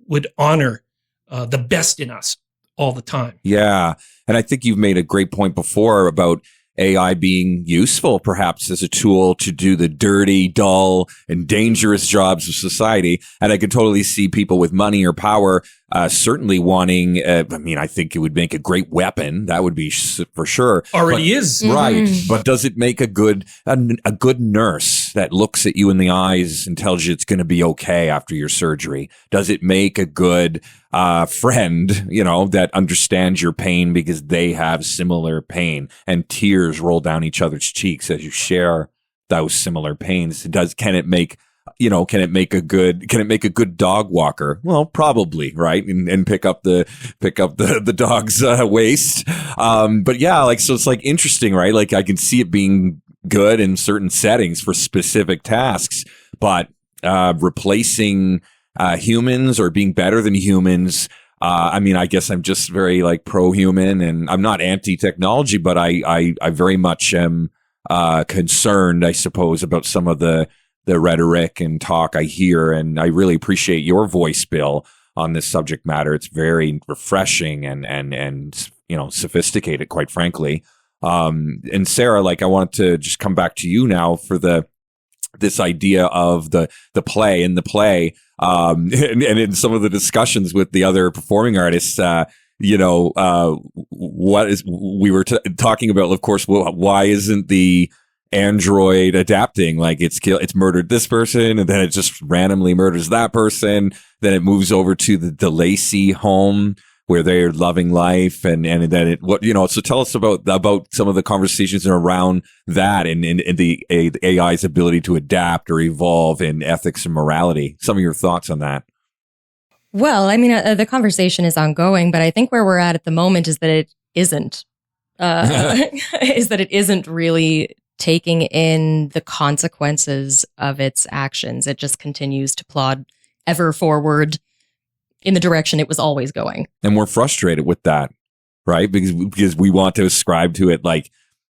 would honor the best in us all the time. Yeah. And I think you've made a great point before about AI being useful, perhaps as a tool to do the dirty, dull, and dangerous jobs of society. And I could totally see people with money or power certainly wanting, I think it would make a great weapon. That would be for sure. Already is. Right. But does it make a good nurse that looks at you in the eyes and tells you it's going to be okay after your surgery? Does it make a good friend, that understands your pain because they have similar pain, and tears roll down each other's cheeks as you share those similar pains? Can it make a good dog walker? Well, probably, right? And pick up the dog's waist. But yeah, so it's interesting, right? I can see it being good in certain settings for specific tasks, but replacing humans or being better than humans, I guess I'm just very pro-human, and I'm not anti-technology, but I very much am concerned, I suppose, about some of the rhetoric and talk I hear. And I really appreciate your voice, Bill, on this subject matter. It's very refreshing and sophisticated, quite frankly. And Sarah, I want to just come back to you now for this idea of the play and the play, and in some of the discussions with the other performing artists, what is we were talking about, of course, why isn't the android adapting? It's murdered this person, and then it just randomly murders that person. Then it moves over to the Lacey home where they're loving life, and then so tell us about some of the conversations around that and the AI's ability to adapt or evolve in ethics and morality. Some of your thoughts on that. Well, the conversation is ongoing, but I think where we're at the moment is that it isn't. Is that it isn't really taking in the consequences of its actions. It just continues to plod ever forward in the direction it was always going. And we're frustrated with that, right? Because we want to ascribe to it like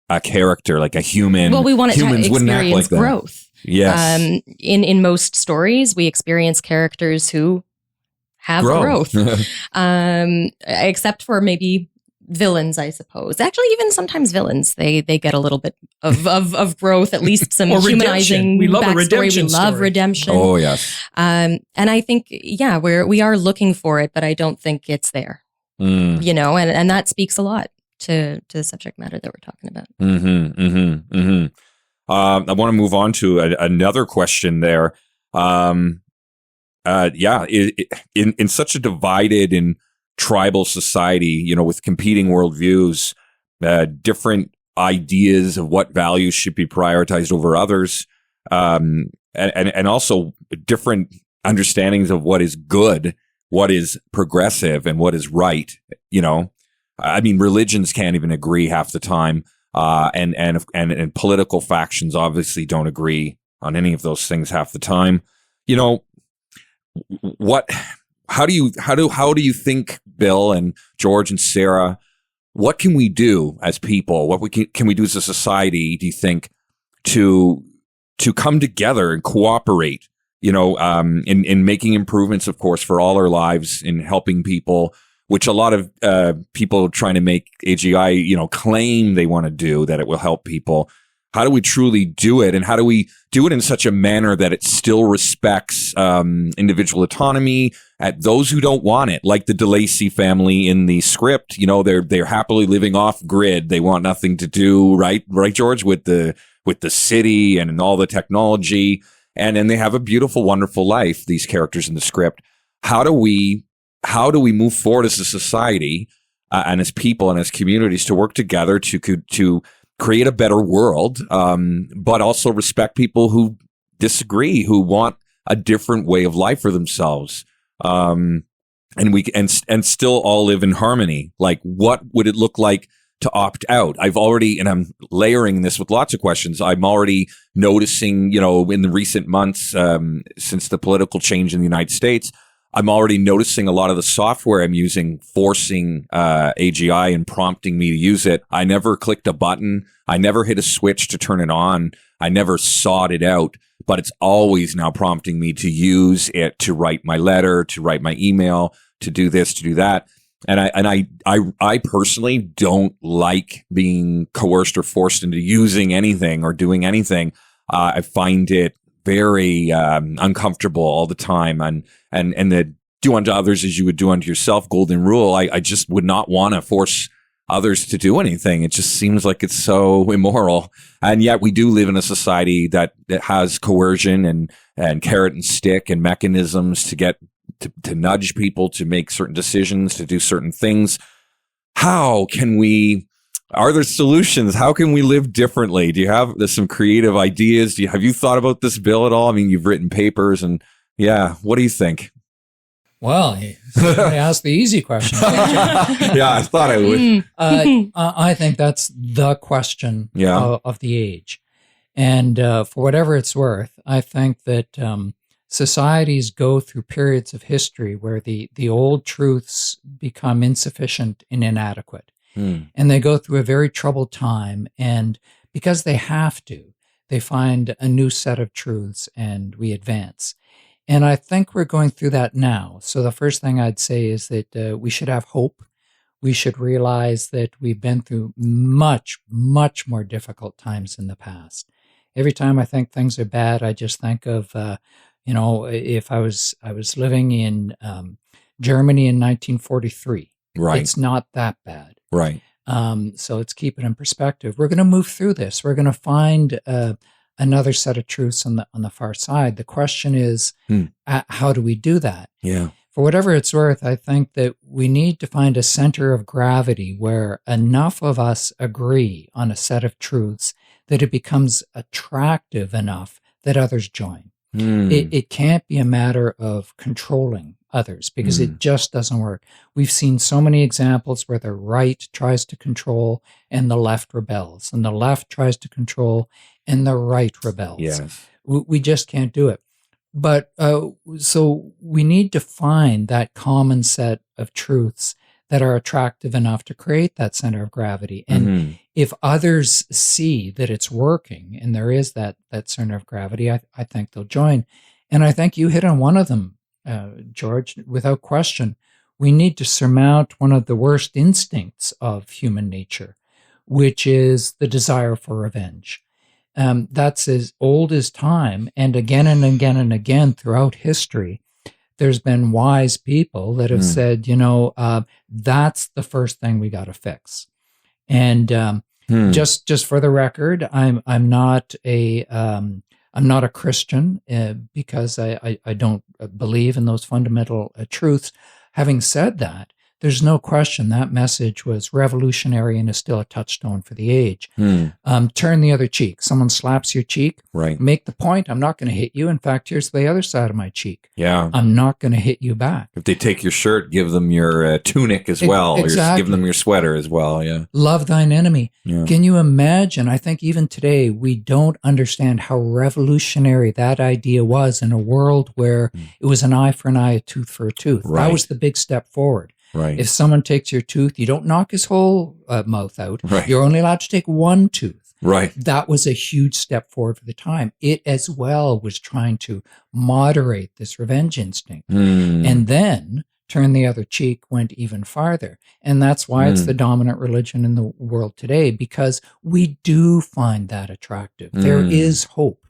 a character, like a human. Well, we want it Humans to wouldn't act experience like that. growth. Yes. In most stories, we experience characters who have growth. Except for maybe villains, I suppose. Actually, even sometimes villains, they get a little bit of growth, at least some humanizing we love backstory. A redemption we love story. redemption. Oh, yes. And I think, we are looking for it, but I don't think it's there. And that speaks a lot to the subject matter that we're talking about. I want to move on to another question there. In such a divided and tribal society, with competing worldviews, different ideas of what values should be prioritized over others, and also different understandings of what is good, what is progressive, and what is right. Religions can't even agree half the time, and political factions obviously don't agree on any of those things half the time. How do you think, Bill and George and Sarah, what can we do as people? What can we do as a society, do you think, to come together and cooperate, in making improvements, of course, for all our lives, in helping people, which a lot of people trying to make AGI, claim they want to do, that it will help people. How do we truly do it? And how do we do it in such a manner that it still respects individual autonomy at those who don't want it? Like the DeLacy family in the script, you know, they're happily living off grid. They want nothing to do, right, George, with the city and all the technology. And then they have a beautiful, wonderful life, these characters in the script. How do we move forward as a society and as people and as communities to work together to create a better world, but also respect people who disagree, who want a different way of life for themselves, and still all live in harmony? Like, what would it look like to opt out? And I'm layering this with lots of questions. I'm already noticing, you know, in the recent months, since the political change in the United States, I'm already noticing a lot of the software I'm using forcing AGI and prompting me to use it. I never clicked a button. I never hit a switch to turn it on. I never sought it out, but it's always now prompting me to use it to write my letter, to write my email, to do this, to do that. And I personally don't like being coerced or forced into using anything or doing anything. I find it very uncomfortable all the time, and the do unto others as you would do unto yourself golden rule. I just would not want to force others to do anything. It just seems like it's so immoral, and yet we do live in a society that has coercion and carrot and stick and mechanisms to get to nudge people to make certain decisions, to do certain things. Are there solutions? How can we live differently? Do you have some creative ideas? Have you thought about this, Bill, at all? I mean, you've written papers and what do you think? Well, you asked the easy question. Yeah, I thought I would. I think that's the question of the age. And for whatever it's worth, I think that societies go through periods of history where the old truths become insufficient and inadequate. And they go through a very troubled time. And because they have to, they find a new set of truths and we advance. And I think we're going through that now. So the first thing I'd say is that we should have hope. We should realize that we've been through much, much more difficult times in the past. Every time I think things are bad, I just think of, if I was living in Germany in 1943. Right. It's not that bad. Right. So let's keep it in perspective. We're going to move through this. We're going to find another set of truths on the far side. The question is, how do we do that? Yeah. For whatever it's worth, I think that we need to find a center of gravity where enough of us agree on a set of truths that it becomes attractive enough that others join. It can't be a matter of controlling others because it just doesn't work. We've seen so many examples where the right tries to control and the left rebels, and the left tries to control and the right rebels. Yes. We just can't do it. But so we need to find that common set of truths that are attractive enough to create that center of gravity. And if others see that it's working and there is that center of gravity, I think they'll join. And I think you hit on one of them, George, without question. We need to surmount one of the worst instincts of human nature, which is the desire for revenge. That's as old as time. And again and again and again throughout history, there's been wise people that have said, that's the first thing we got to fix. And just for the record, I'm not a Christian because I don't believe in those fundamental truths. Having said that, there's no question that message was revolutionary and is still a touchstone for the age. Turn the other cheek. Someone slaps your cheek. Right. Make the point, I'm not going to hit you. In fact, here's the other side of my cheek. Yeah. I'm not going to hit you back. If they take your shirt, give them your tunic as well. Exactly. Or give them your sweater as well. Yeah. Love thine enemy. Yeah. Can you imagine? I think even today, we don't understand how revolutionary that idea was in a world where it was an eye for an eye, a tooth for a tooth. Right. That was the big step forward. Right. If someone takes your tooth, you don't knock his whole mouth out. Right. You're only allowed to take one tooth. Right. That was a huge step forward for the time. It as well was trying to moderate this revenge instinct. And then turn the other cheek went even farther. And that's why it's the dominant religion in the world today, because we do find that attractive. There is hope.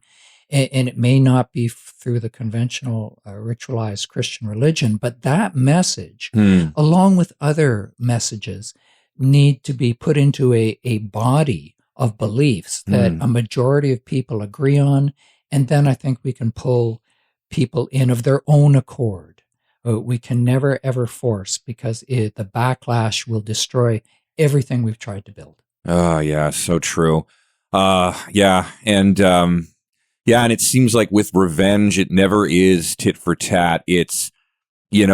And it may not be through the conventional ritualized Christian religion, but that message, along with other messages, need to be put into a body of beliefs that a majority of people agree on. And then I think we can pull people in of their own accord. We can never, ever force, because the backlash will destroy everything we've tried to build. Oh, yeah, so true. Yeah, and it seems like with revenge, it never is tit for tat. It's, you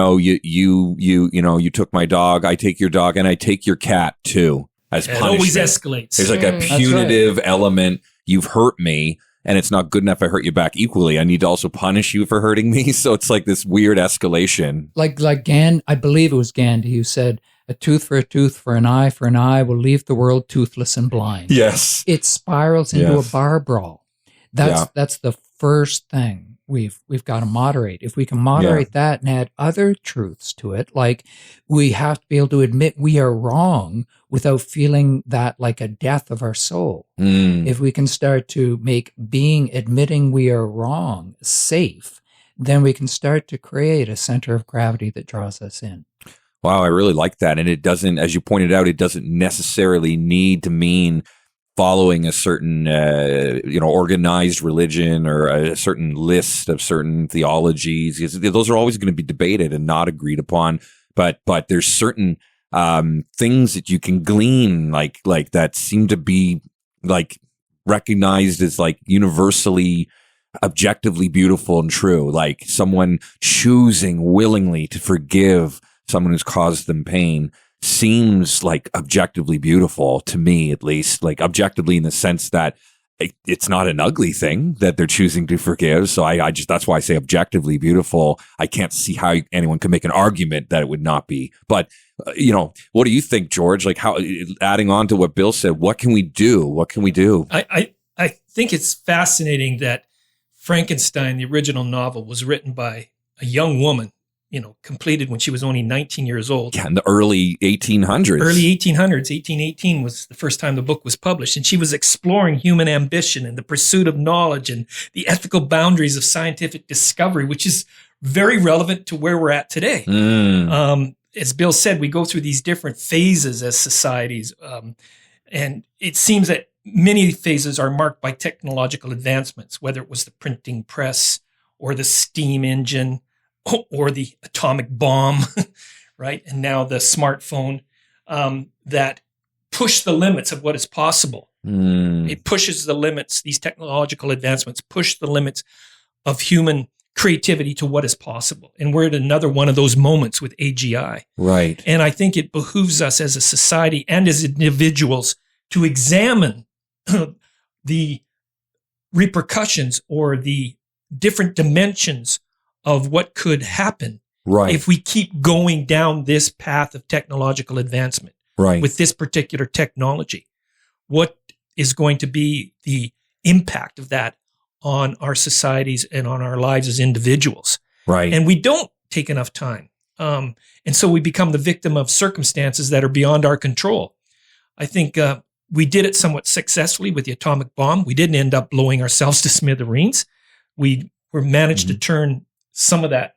took my dog, I take your dog, and I take your cat too, as punishment. It always escalates. There's like a punitive element. You've hurt me, and it's not good enough if I hurt you back equally. I need to also punish you for hurting me. So it's like this weird escalation. Like Gandhi, I believe it was Gandhi who said, a tooth, for an eye will leave the world toothless and blind. Yes. It spirals into a bar brawl. That's the first thing we've got to moderate. If we can moderate that and add other truths to it, like we have to be able to admit we are wrong without feeling that like a death of our soul. If we can start to make admitting we are wrong safe, then we can start to create a center of gravity that draws us in. Wow, I really like that. And it doesn't, as you pointed out, it doesn't necessarily need to mean following a certain, organized religion or a certain list of certain theologies. Those are always going to be debated and not agreed upon. But there's certain things that you can glean, like that seem to be like recognized as like universally, objectively beautiful and true. Like someone choosing willingly to forgive someone who's caused them pain seems like objectively beautiful to me, at least, like objectively in the sense that it's not an ugly thing that they're choosing to forgive. So I just, that's why I say objectively beautiful. I can't see how anyone can make an argument that it would not be. But, what do you think, George? Like how, adding on to what Bill said, what can we do? What can we do? I think it's fascinating that Frankenstein, the original novel, was written by a young woman, completed when she was only 19 years old. Yeah, in the early 1800s. Early 1800s. 1818 was the first time the book was published. And she was exploring human ambition and the pursuit of knowledge and the ethical boundaries of scientific discovery, which is very relevant to where we're at today. As Bill said, we go through these different phases as societies. And it seems that many phases are marked by technological advancements, whether it was the printing press or the steam engine, or the atomic bomb, right? And now the smartphone, that push the limits of what is possible. It pushes the limits, these technological advancements push the limits of human creativity to what is possible. And we're at another one of those moments with AGI. Right. And I think it behooves us as a society and as individuals to examine the repercussions or the different dimensions of what could happen if we keep going down this path of technological advancement with this particular technology. What is going to be the impact of that on our societies and on our lives as individuals? Right. And we don't take enough time. And so we become the victim of circumstances that are beyond our control. I think we did it somewhat successfully with the atomic bomb. We didn't end up blowing ourselves to smithereens. We managed to turn some of that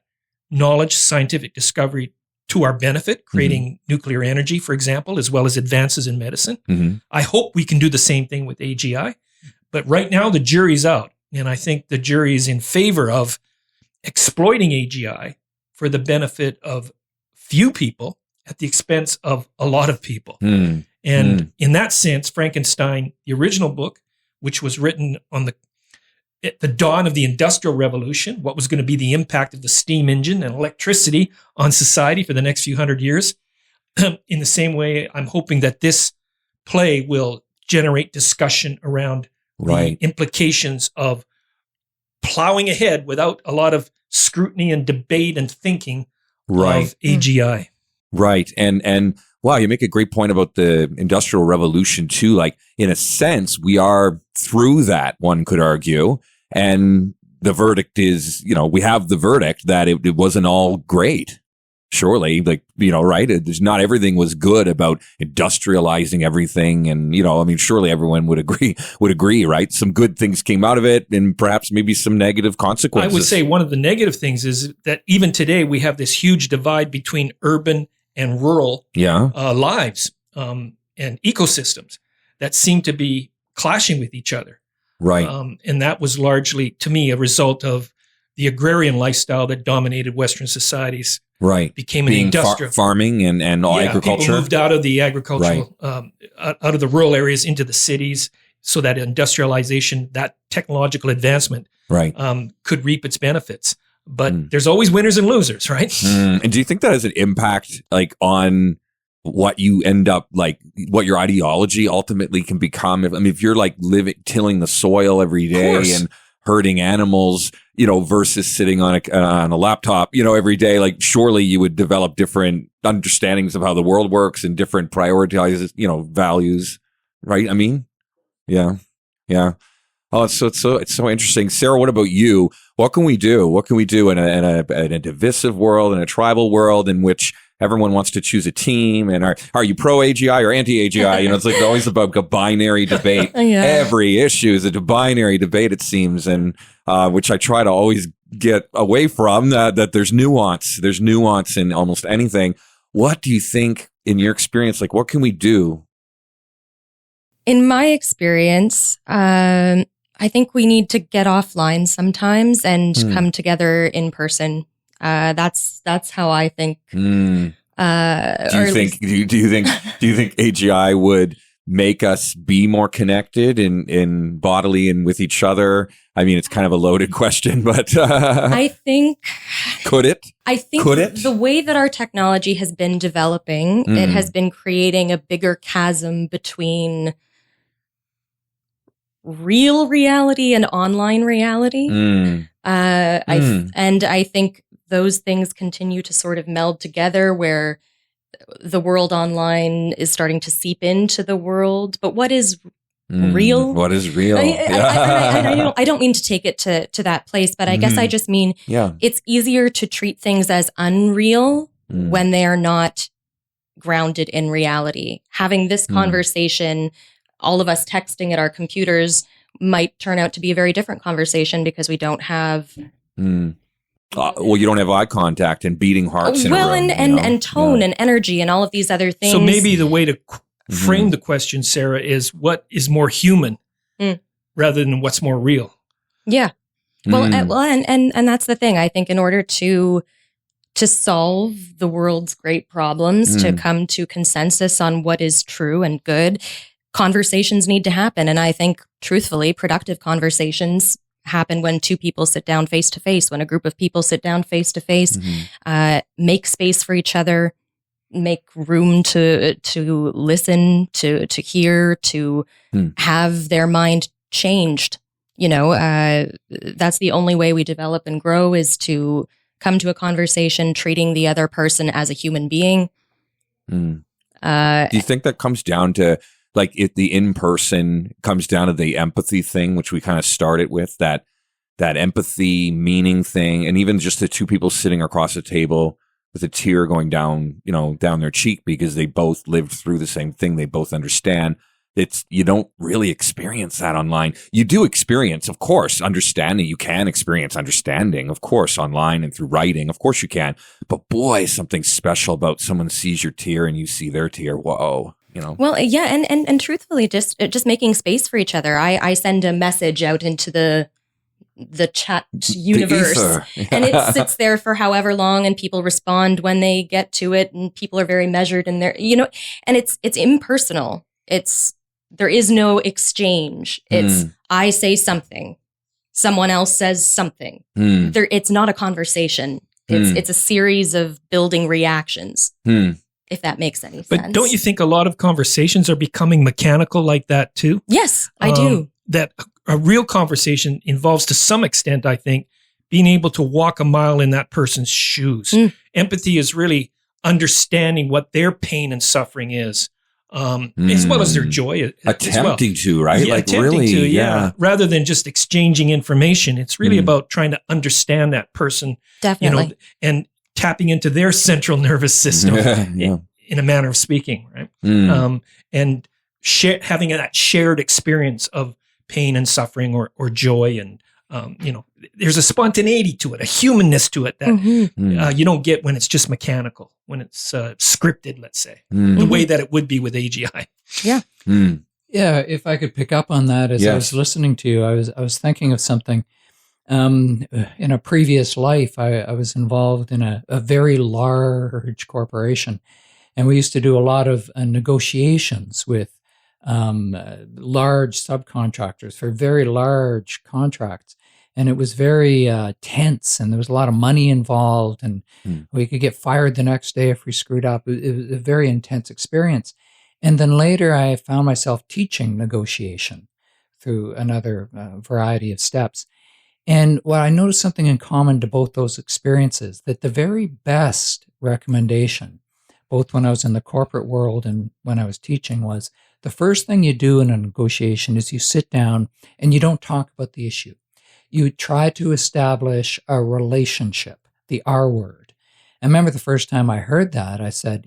knowledge, scientific discovery to our benefit, creating nuclear energy, for example, as well as advances in medicine. I hope we can do the same thing with AGI. But right now, the jury's out. And I think the jury is in favor of exploiting AGI for the benefit of few people at the expense of a lot of people. And in that sense, Frankenstein, the original book, which was written at the dawn of the Industrial Revolution, what was going to be the impact of the steam engine and electricity on society for the next few hundred years. In the same way, I'm hoping that this play will generate discussion around the implications of plowing ahead without a lot of scrutiny and debate and thinking of AGI. Right. And wow, you make a great point about the Industrial Revolution too. Like in a sense, we are through that, one could argue. And the verdict is, we have the verdict that it wasn't all great. surely, like, right? There's not everything was good about industrializing everything. And, surely everyone would agree, right? Some good things came out of it and perhaps maybe some negative consequences. I would say one of the negative things is that even today we have this huge divide between urban and rural lives and ecosystems that seem to be clashing with each other. Right. And that was largely, to me, a result of the agrarian lifestyle that dominated Western societies. Right. Became an industrial farming and agriculture. People moved out of the agricultural, out of the rural areas into the cities, so that industrialization, that technological advancement, could reap its benefits. But there's always winners and losers, right? And do you think that has an impact, like, on what you end up, like, what your ideology ultimately can become? If you're like tilling the soil every day and herding animals, versus sitting on a laptop, every day, like, surely you would develop different understandings of how the world works and different prioritizes, values, right? Yeah. Oh, it's so interesting. Sarah, what about you? What can we do? What can we do in a divisive world, in a tribal world in which everyone wants to choose a team? And are you pro AGI or anti AGI? It's like always about a binary debate. Every issue is a binary debate, it seems, and which I try to always get away from. That there's nuance. There's nuance in almost anything. What do you think, in your experience, like, what can we do? In my experience, I think we need to get offline sometimes and come together in person. That's how I think. Do you think AGI would make us be more connected in bodily and with each other? It's kind of a loaded question, but I think could it? The way that our technology has been developing, it has been creating a bigger chasm between real reality and online reality. I think those things continue to sort of meld together, where the world online is starting to seep into the world. But what is real? What is real? I don't mean to take it to that place, but I guess I just mean it's easier to treat things as unreal when they are not grounded in reality. Having this conversation, all of us texting at our computers, might turn out to be a very different conversation because we don't have. Well, you don't have eye contact and beating hearts. And tone and energy and all of these other things. So maybe the way to frame the question, Sarah, is what is more human rather than what's more real? Yeah. Well, and that's the thing. I think in order to solve the world's great problems, to come to consensus on what is true and good, conversations need to happen. And I think, truthfully, productive conversations happen when two people sit down face to face, when a group of people sit down face to face, make space for each other, make room to listen, to hear, to have their mind changed. That's the only way we develop and grow, is to come to a conversation treating the other person as a human being. Do you think that comes down to, like, if the in-person comes down to the empathy thing, which we kind of started with, that empathy meaning thing, and even just the two people sitting across a table with a tear going down, down their cheek because they both lived through the same thing. They both understand. You don't really experience that online. You do experience, of course, understanding. You can experience understanding, of course, online and through writing. Of course you can. But boy, something special about someone sees your tear and you see their tear. Whoa. Well, yeah, and truthfully, just making space for each other. I send a message out into the chat universe, and it sits there for however long, and people respond when they get to it, and people are very measured in their, and it's impersonal. There is no exchange. It's I say something, someone else says something. It's not a conversation. It's a series of building reactions. If that makes any sense. But don't you think a lot of conversations are becoming mechanical like that too? Yes, I do. That a real conversation involves, to some extent, I think, being able to walk a mile in that person's shoes. Empathy is really understanding what their pain and suffering is, as well as their joy. Attempting to, right? Yeah, attempting to, yeah. Rather than just exchanging information, it's really about trying to understand that person. Definitely. And tapping into their central nervous system in a manner of speaking, right? And having that shared experience of pain and suffering or joy, and there's a spontaneity to it, a humanness to it that you don't get when it's just mechanical, when it's scripted, let's say, the way that it would be with AGI. Yeah. Yeah, if I could pick up on that as I was listening to you, I was thinking of something. In a previous life, I was involved in a very large corporation, and we used to do a lot of negotiations with large subcontractors for very large contracts. And it was very tense, and there was a lot of money involved, and we could get fired the next day if we screwed up. It was a very intense experience. And then later I found myself teaching negotiation through another variety of steps. And what I noticed something in common to both those experiences, that the very best recommendation, both when I was in the corporate world and when I was teaching, was the first thing you do in a negotiation is you sit down and you don't talk about the issue. You try to establish a relationship, the R word. I remember the first time I heard that, I said,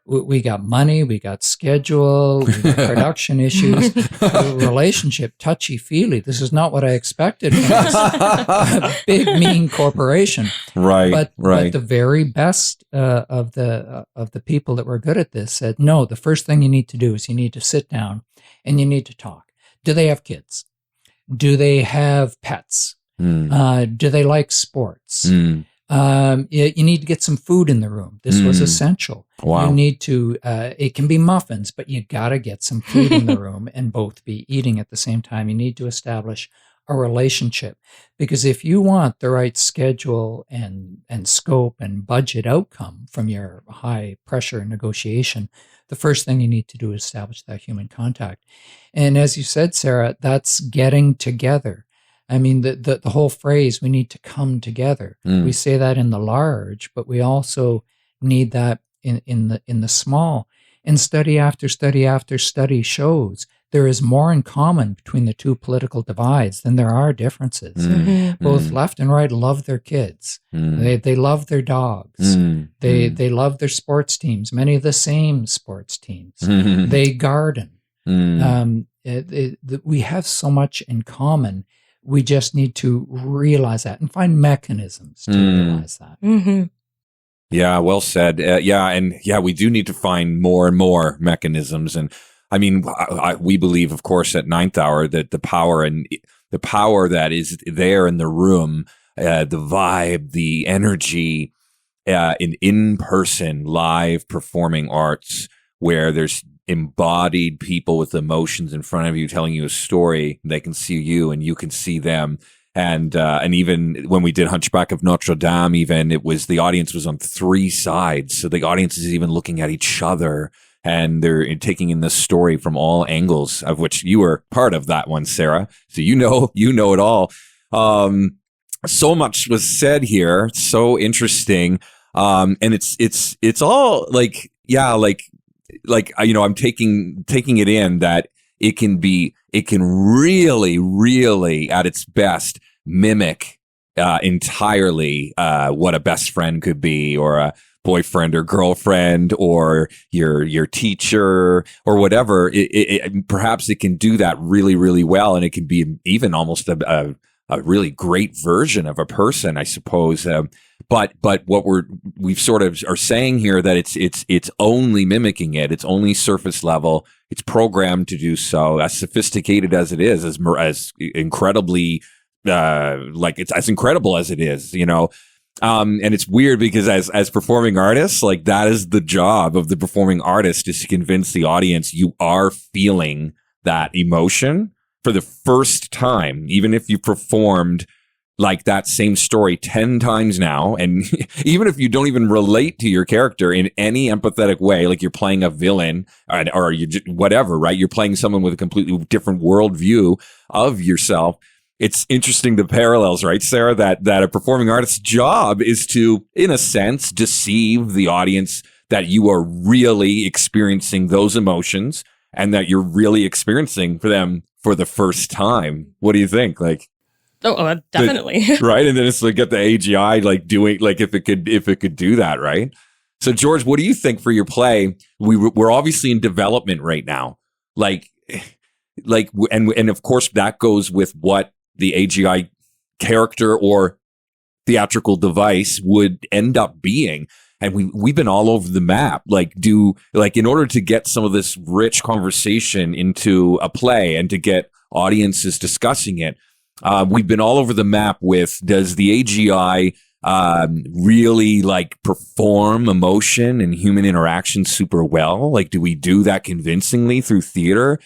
we got money, we got schedule, we got production issues, relationship, touchy-feely. This is not what I expected from this big, mean corporation. Right, But the very best of the people that were good at this said, no, the first thing you need to do is you need to sit down and you need to talk. Do they have kids? Do they have pets? Do they like sports? You need to get some food in the room. This was essential. Wow. You need to, it can be muffins, but you got to get some food in the room and both be eating at the same time. You need to establish a relationship, because if you want the right schedule and scope and budget outcome from your high pressure negotiation, the first thing you need to do is establish that human contact. And as you said, Sarah, that's getting together. I mean, the whole phrase, we need to come together. We say that in the large, but we also need that in the small. And study after study after study shows there is more in common between the two political divides than there are differences. Both left and right love their kids. They love their dogs. They love their sports teams, many of the same sports teams. They garden. We have so much in common. We just need to realize that and find mechanisms to realize that. Yeah, well said. We do need to find more and more mechanisms. And I mean, we believe, of course, at Ninth Hour that the power that is there in the room, the vibe, the energy, in-person live performing arts, where there's embodied people with emotions in front of you telling you a story. They can see you and you can see them. And even when we did Hunchback of Notre Dame, the audience was on three sides. So the audience is even looking at each other, and they're taking in this story from all angles, of which you were part of that one, Sarah. So you know it all. So much was said here. So interesting. And it's all I'm taking it in that it can really, really at its best mimic entirely what a best friend could be, or a boyfriend or girlfriend, or your teacher or whatever. Perhaps it can do that really, really well, and it can be even almost a really great version of a person, I suppose. But what we sort of are saying here, that it's only mimicking it. It's only surface level. It's programmed to do so. As sophisticated as it is, as incredibly it's as incredible as it is, and it's weird because as performing artists, like, that is the job of the performing artist, is to convince the audience you are feeling that emotion for the first time, even if you performed like that same story 10 times now. And even if you don't even relate to your character in any empathetic way, like you're playing a villain or you whatever, right? You're playing someone with a completely different worldview of yourself. It's interesting, the parallels, right, Sarah, that a performing artist's job is to, in a sense, deceive the audience that you are really experiencing those emotions and that you're really experiencing for them for the first time. What do you think? Definitely. Right. And then it's like get the AGI like doing like if it could do that, right? So George, what do you think for your play? We're obviously in development right now. And of course that goes with what the AGI character or theatrical device would end up being. And we've been all over the map. In order to get some of this rich conversation into a play and to get audiences discussing it, we've been all over the map with, does the AGI really like perform emotion and human interaction super well? Like, do we do that convincingly through theater?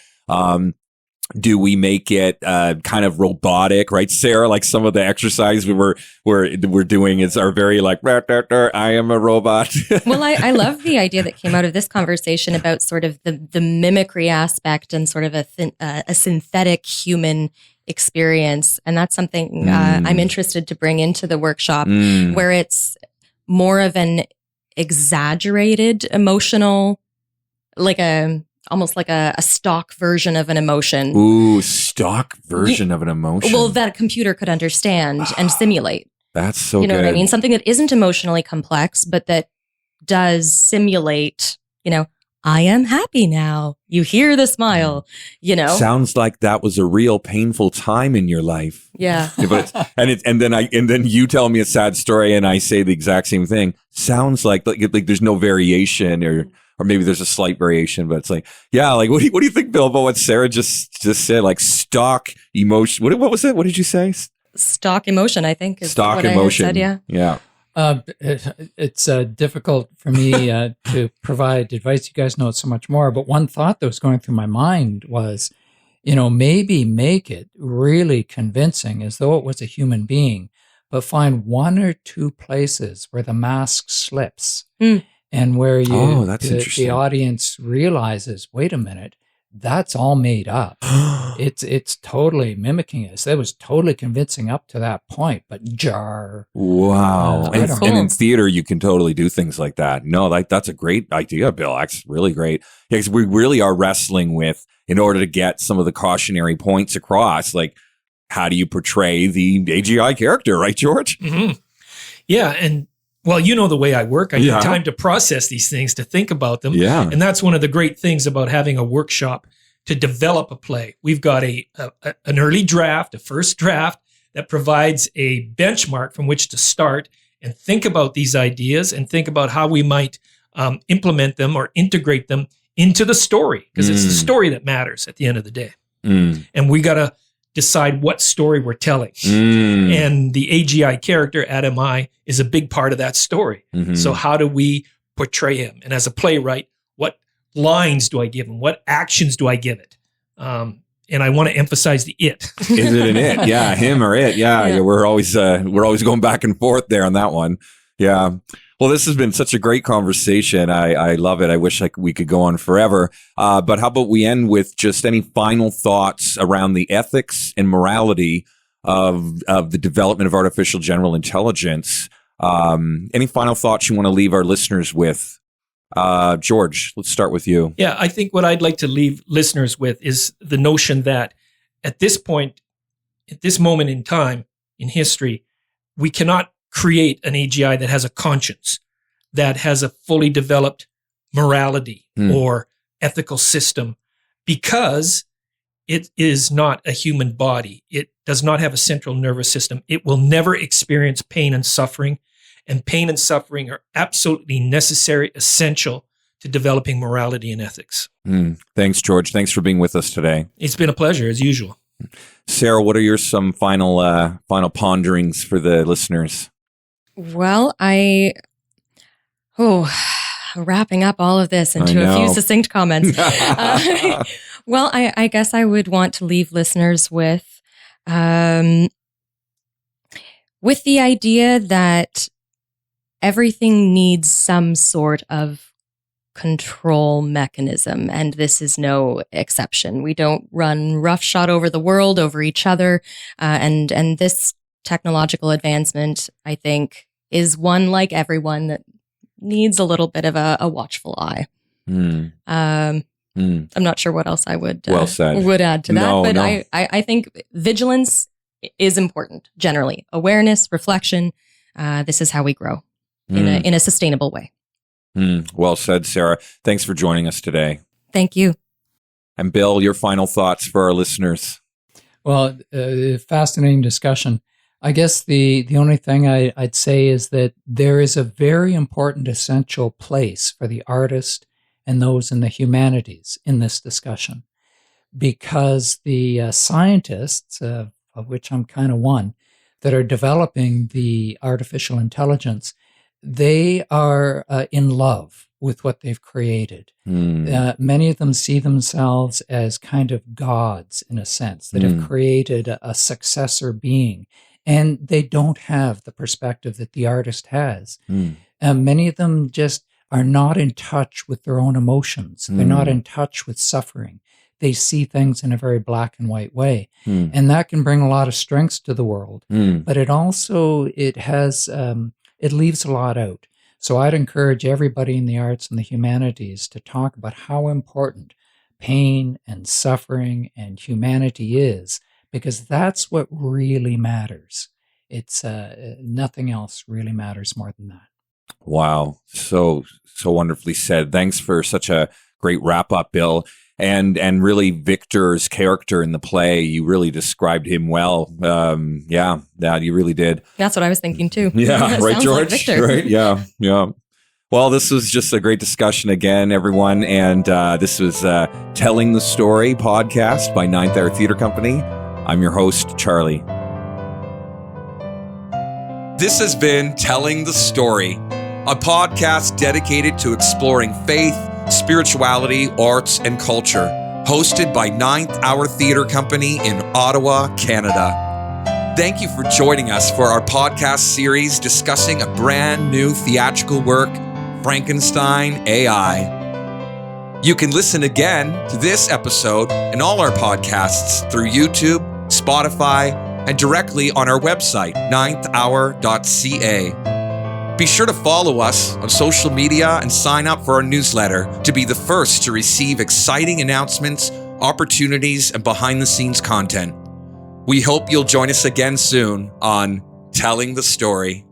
Do we make it kind of robotic, right, Sarah? Like some of the exercise we're doing are very like, I am a robot. Well, I love the idea that came out of this conversation about sort of the mimicry aspect and sort of a synthetic human experience. And that's something I'm interested to bring into the workshop, where it's more of an exaggerated emotional, almost like a stock version of an emotion. Ooh, stock version of an emotion. Well, that a computer could understand and simulate. That's so good. You know what I mean? Something that isn't emotionally complex, but that does simulate, I am happy now. You hear the smile, Sounds like that was a real painful time in your life. Yeah. And then you tell me a sad story and I say the exact same thing. Sounds like there's no variation or maybe there's a slight variation, but it's like, yeah, like what do you think, Bill, about what Sarah just said? Like stock emotion. What was it? What did you say? Stock emotion, I think. Is stock what emotion. I had said, yeah. It's difficult for me to provide advice. You guys know it so much more. But one thought that was going through my mind was, maybe make it really convincing as though it was a human being, but find one or two places where the mask slips. And where the audience realizes, wait a minute, that's all made up. It's totally mimicking us. That was totally convincing up to that point, but jar. Wow. And in theater, you can totally do things like that. No, that's a great idea, Bill. That's really great. Yeah, because we really are wrestling with, in order to get some of the cautionary points across, like, how do you portray the AGI character, right, George? Mm-hmm. Yeah, and well, the way I work. I need time to process these things, to think about them. Yeah. And that's one of the great things about having a workshop to develop a play. We've got an early draft, a first draft that provides a benchmark from which to start and think about these ideas and think about how we might implement them or integrate them into the story, because it's the story that matters at the end of the day. And we got to decide what story we're telling. And the AGI character, Adam I, is a big part of that story. So how do we portray him? And as a playwright, what lines do I give him? What actions do I give it? And I want to emphasize the it. Is it an it? Yeah, him or it. Yeah. We're always going back and forth there on that one. Yeah. Well, this has been such a great conversation. I love it. I wish we could go on forever. But how about we end with just any final thoughts around the ethics and morality of the development of artificial general intelligence? Any final thoughts you want to leave our listeners with? George, let's start with you. Yeah, I think what I'd like to leave listeners with is the notion that at this point, at this moment in time in history, we cannot create an AGI that has a conscience, that has a fully developed morality or ethical system, because it is not a human body. It does not have a central nervous system. It will never experience pain and suffering. And pain and suffering are absolutely necessary, essential to developing morality and ethics. Thanks, George. Thanks for being with us today. It's been a pleasure, as usual. Sarah, what are some final ponderings for the listeners? Well, wrapping up all of this into a few succinct comments. Well, I guess I would want to leave listeners with the idea that everything needs some sort of control mechanism, and this is no exception. We don't run roughshod over the world, over each other, and this technological advancement, I think, is one, like everyone, that needs a little bit of a watchful eye. I'm not sure what else I would add to that, but I think vigilance is important generally. Awareness, reflection. This is how we grow in a sustainable way. Well said, Sarah. Thanks for joining us today. Thank you. And Bill, your final thoughts for our listeners. Well, fascinating discussion. I guess the only thing I'd say is that there is a very important, essential place for the artist and those in the humanities in this discussion, because the scientists, of which I'm kind of one, that are developing the artificial intelligence, they are in love with what they've created. Many of them see themselves as kind of gods, in a sense, that have created a successor being. And they don't have the perspective that the artist has. Many of them just are not in touch with their own emotions. They're not in touch with suffering. They see things in a very black and white way. And that can bring a lot of strengths to the world. But it also, it leaves a lot out. So I'd encourage everybody in the arts and the humanities to talk about how important pain and suffering and humanity is, because that's what really matters. It's nothing else really matters more than that. Wow. So wonderfully said. Thanks for such a great wrap up, Bill. And really Victor's character in the play, you really described him well. Yeah, you really did. That's what I was thinking too. Yeah, right, Sounds George? like Victor. Right, yeah. Well, this was just a great discussion again, everyone. And this was Telling the Story podcast by Ninth Hour Theatre Company. I'm your host, Charlie. This has been Telling the Story, a podcast dedicated to exploring faith, spirituality, arts, and culture, hosted by Ninth Hour Theatre Company in Ottawa, Canada. Thank you for joining us for our podcast series discussing a brand new theatrical work, Frankenstein A.I. You can listen again to this episode and all our podcasts through YouTube, Spotify, and directly on our website, ninthhour.ca. Be sure to follow us on social media and sign up for our newsletter to be the first to receive exciting announcements, opportunities, and behind-the-scenes content. We hope you'll join us again soon on Telling the Story.